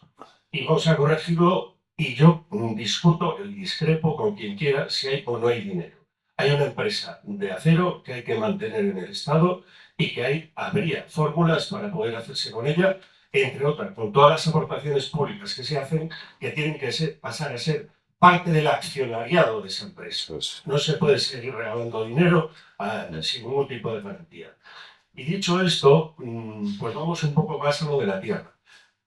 S8: Y vamos a corregirlo, y yo discuto y discrepo con quien quiera si hay o no hay dinero. Hay una empresa de acero que hay que mantener en el Estado y que habría fórmulas para poder hacerse con ella, entre otras, con todas las aportaciones públicas que se hacen, que tienen que pasar a ser parte del accionariado de esa empresa. No se puede seguir regalando dinero sin ningún tipo de garantía. Y dicho esto, pues vamos un poco más a lo de la tierra.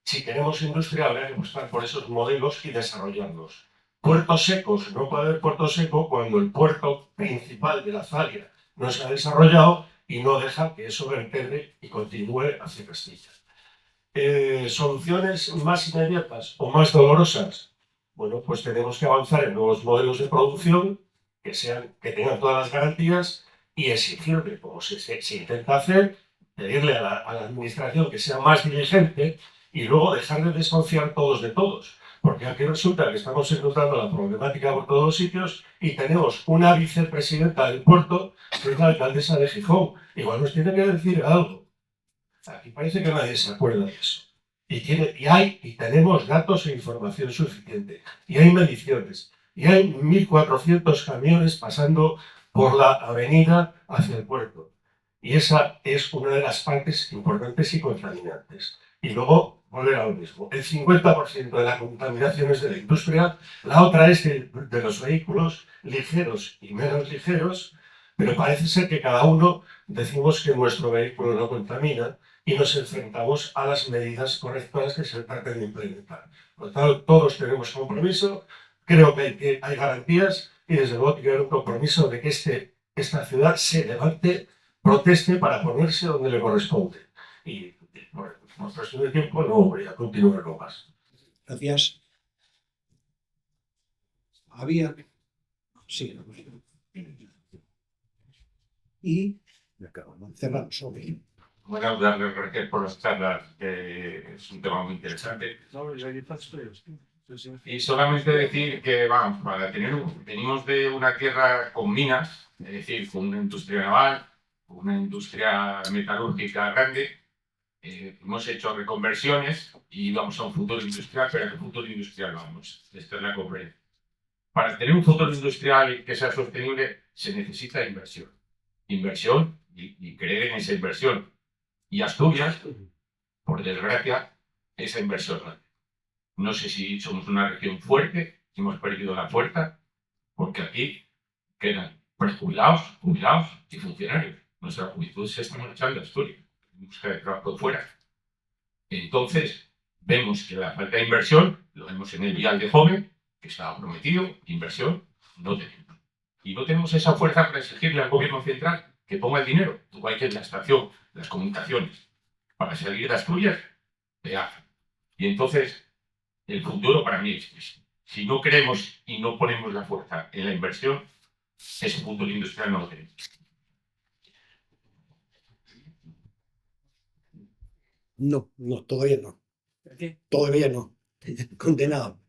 S8: Si queremos industria, habrá que buscar por esos modelos y desarrollarlos. Puertos secos, no puede haber puerto seco cuando el puerto principal de la Zalia no se ha desarrollado y no deja que eso vertebre y continúe hacia Castilla. Soluciones más inmediatas o más dolorosas. Bueno, pues tenemos que avanzar en nuevos modelos de producción que tengan todas las garantías y exigirle, como se intenta hacer, pedirle a la administración que sea más diligente y luego dejar de desconfiar todos de todos. Porque aquí resulta que estamos encontrando la problemática por todos los sitios y tenemos una vicepresidenta del puerto que es la alcaldesa de Gijón. Igual nos tiene que decir algo. Aquí parece que nadie se acuerda de eso. Y tenemos datos e información suficiente. Y hay mediciones. Y hay 1.400 camiones pasando por la avenida hacia el puerto. Y esa es una de las partes importantes y contaminantes. Y luego, volver a lo mismo. El 50% de la contaminación es de la industria, la otra es de los vehículos ligeros y menos ligeros, pero parece ser que cada uno decimos que nuestro vehículo no contamina y nos enfrentamos a las medidas correctoras que se tratan de implementar. Por lo tanto, todos tenemos compromiso, creo que hay garantías y desde luego tiene que haber un compromiso de que esta ciudad se levante, proteste para ponerse donde le corresponde. Y por cuestión de tiempo no voy a continuar con más.
S1: Gracias. Había. Sí. Y cerramos. Okay.
S9: Bueno, darle las gracias por las charlas, que es un tema muy interesante. Y solamente decir que, vamos, venimos de una tierra con minas, es decir, con una industria naval, una industria metalúrgica grande. Hemos hecho reconversiones y vamos a un futuro industrial, pero ¿a qué futuro industrial vamos? Esta es la conferencia. Para tener un futuro industrial que sea sostenible, se necesita inversión. Inversión y creer en esa inversión. Y Asturias, por desgracia, esa inversión no sé si somos una región fuerte, hemos perdido la fuerza, porque aquí quedan prejubilados, jubilados y funcionarios. Nuestra juventud se está marchando a Asturias, busca de trabajo fuera. Entonces, vemos que la falta de inversión, lo vemos en el vial de joven, que estaba prometido, inversión, no tenemos. Y no tenemos esa fuerza para exigirle al gobierno central que ponga el dinero, igual que en la estación, las comunicaciones, para salir de Asturias, peaje. Y entonces, el futuro para mí es, si no queremos y no ponemos la fuerza en la inversión, ese futuro industrial no lo tenemos.
S1: No, todavía no.
S6: ¿Qué?
S1: Todavía no. Condenado.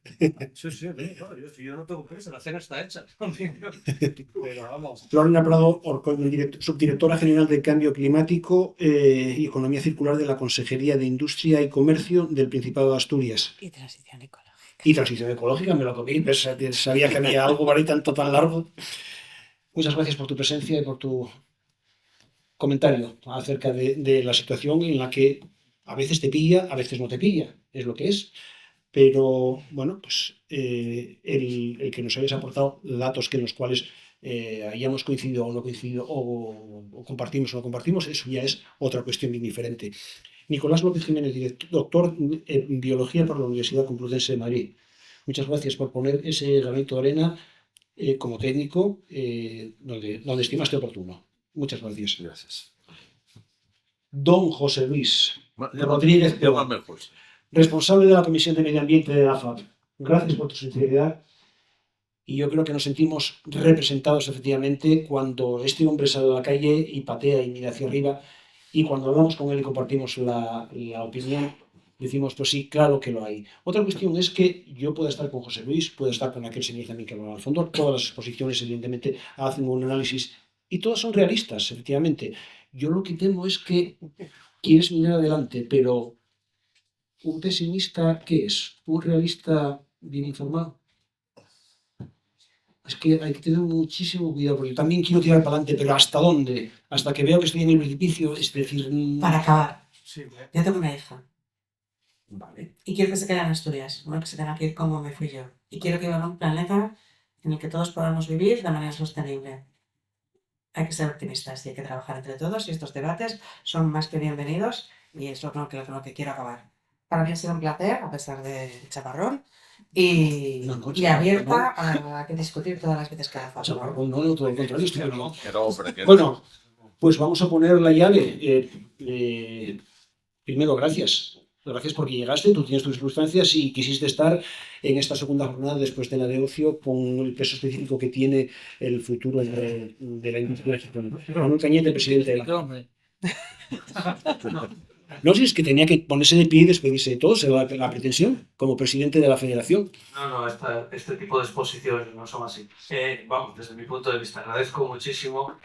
S6: Sí, claro, yo no tengo prisa, la cena está hecha. Pero vamos.
S1: Lorena Prado Orcón, subdirectora general de Cambio Climático y Economía Circular de la Consejería de Industria y Comercio del Principado de Asturias.
S2: Y transición ecológica.
S1: Y transición ecológica, me lo comí, sabía que había algo para ahí tan largo. muchas gracias por tu presencia y por tu comentario acerca de la situación en la que a veces te pilla, a veces no te pilla, es lo que es. Pero bueno, pues el que nos hayas aportado datos que en los cuales hayamos coincidido o no coincidido, o compartimos o no compartimos, eso ya es otra cuestión bien diferente. Nicolás López Jiménez, doctor en Biología por la Universidad Complutense de Madrid. Muchas gracias por poner ese granito de arena como técnico donde estimaste oportuno. Muchas gracias.
S3: Gracias.
S1: Don José Luis Rodríguez,
S4: Llámame José.
S1: responsable de la Comisión de Medio Ambiente de la FAB. Gracias por tu sinceridad. Y yo creo que nos sentimos representados efectivamente cuando este hombre sale a la calle y patea y mira hacia arriba, y cuando hablamos con él y compartimos la opinión, decimos, pues sí, claro que lo hay. Otra cuestión es que yo pueda estar con José Luis, puedo estar con aquel señor también que hablaba al fondo. Todas las exposiciones, evidentemente, hacen un análisis y todas son realistas, efectivamente. Yo lo que temo es que quieres mirar adelante, pero ¿un pesimista qué es? ¿Un realista bien informado? Es que hay que tener muchísimo cuidado, porque yo también quiero tirar para adelante, pero ¿hasta dónde? Hasta que veo que estoy en el precipicio, es decir...
S5: Para acabar,
S6: Sí,
S5: yo tengo una hija
S1: Vale.
S5: y quiero que se quede en Asturias, no que se tenga que ir como me fui yo. Y quiero que viva en un planeta en el que todos podamos vivir de manera sostenible. Hay que ser optimistas y hay que trabajar entre todos, y estos debates son más que bienvenidos, y es lo que quiero acabar. Para mí ha sido un placer, a pesar del chaparrón, y abierta a que discutir todas las veces que haga falta.
S1: No, todo lo contrario, estoy hablando.
S4: Pero,
S1: Bueno, pues vamos a poner la llave. Primero, gracias. Gracias porque llegaste, tú tienes tus circunstancias y quisiste estar en esta segunda jornada después de la de ocio con el peso específico que tiene el futuro de la industria. Manuel Cañete, presidente de la... No, si es que tenía que ponerse de pie y despedirse de todos, la pretensión, como presidente de la federación.
S6: No, este tipo de exposiciones no son así. Vamos, desde mi punto de vista, agradezco muchísimo.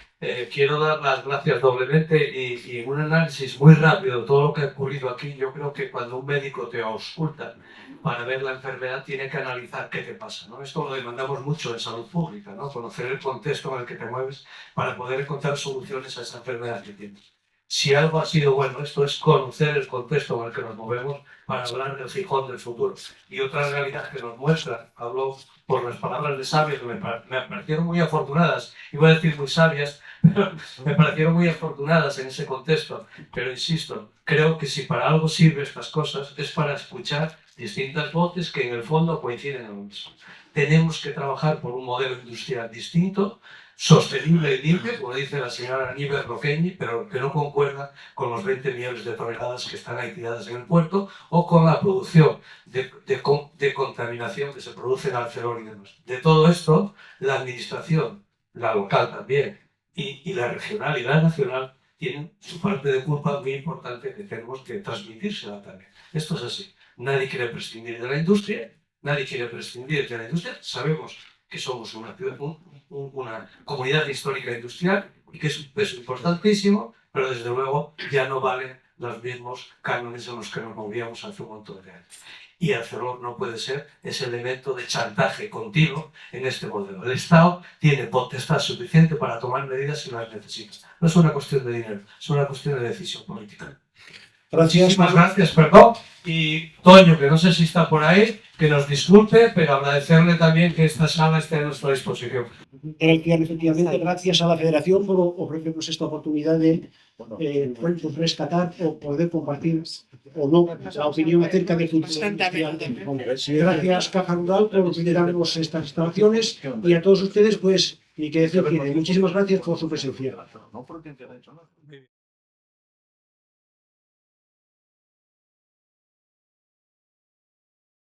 S6: Quiero dar las gracias doblemente y en un análisis muy rápido de todo lo que ha ocurrido aquí. Yo creo que cuando un médico te ausculta para ver la enfermedad, tiene que analizar qué te pasa, ¿no? Esto lo demandamos mucho en salud pública, ¿no? Conocer el contexto en el que te mueves para poder encontrar soluciones a esa enfermedad que tienes. Si algo ha sido bueno, esto es conocer el contexto en el que nos movemos para hablar del Gijón del futuro. Y otra realidad que nos muestra, hablo por las palabras de Sabio, que me parecieron muy afortunadas, iba a decir muy sabias, pero me parecieron muy afortunadas en ese contexto. Pero insisto, creo que si para algo sirven estas cosas es para escuchar distintas voces que en el fondo coinciden en lo mismo. Tenemos que trabajar por un modelo industrial distinto, sostenible y limpio, como dice la señora Nieves Roqueñi, pero que no concuerda con los 20 millones de toneladas que están ahí tiradas en el puerto, o con la producción de contaminación que se produce en Arcelor y demás. De todo esto, la administración, la local también, y la regional y la nacional, tienen su parte de culpa muy importante que tenemos que transmitírsela también. Esto es así. Nadie quiere prescindir de la industria, sabemos que somos una comunidad histórica industrial y que es un peso importantísimo, pero desde luego ya no valen los mismos cánones en los que nos movíamos hace un montón de años. Y Arcelor no puede ser ese elemento de chantaje continuo en este modelo. El Estado tiene potestad suficiente para tomar medidas si las necesita. No es una cuestión de dinero, es una cuestión de decisión política. Muchísimas gracias, perdón. Y Toño, que no sé si está por ahí, que nos disculpe, pero agradecerle también que esta sala esté a nuestra disposición.
S1: Efectivamente, gracias a la Federación por ofrecernos esta oportunidad de rescatar o poder compartir o no la opinión acerca del futuro industrial. Gracias, Caja Rural, por liderarnos estas instalaciones, y a todos ustedes, pues, ni que decir, muchísimas gracias por su presencia.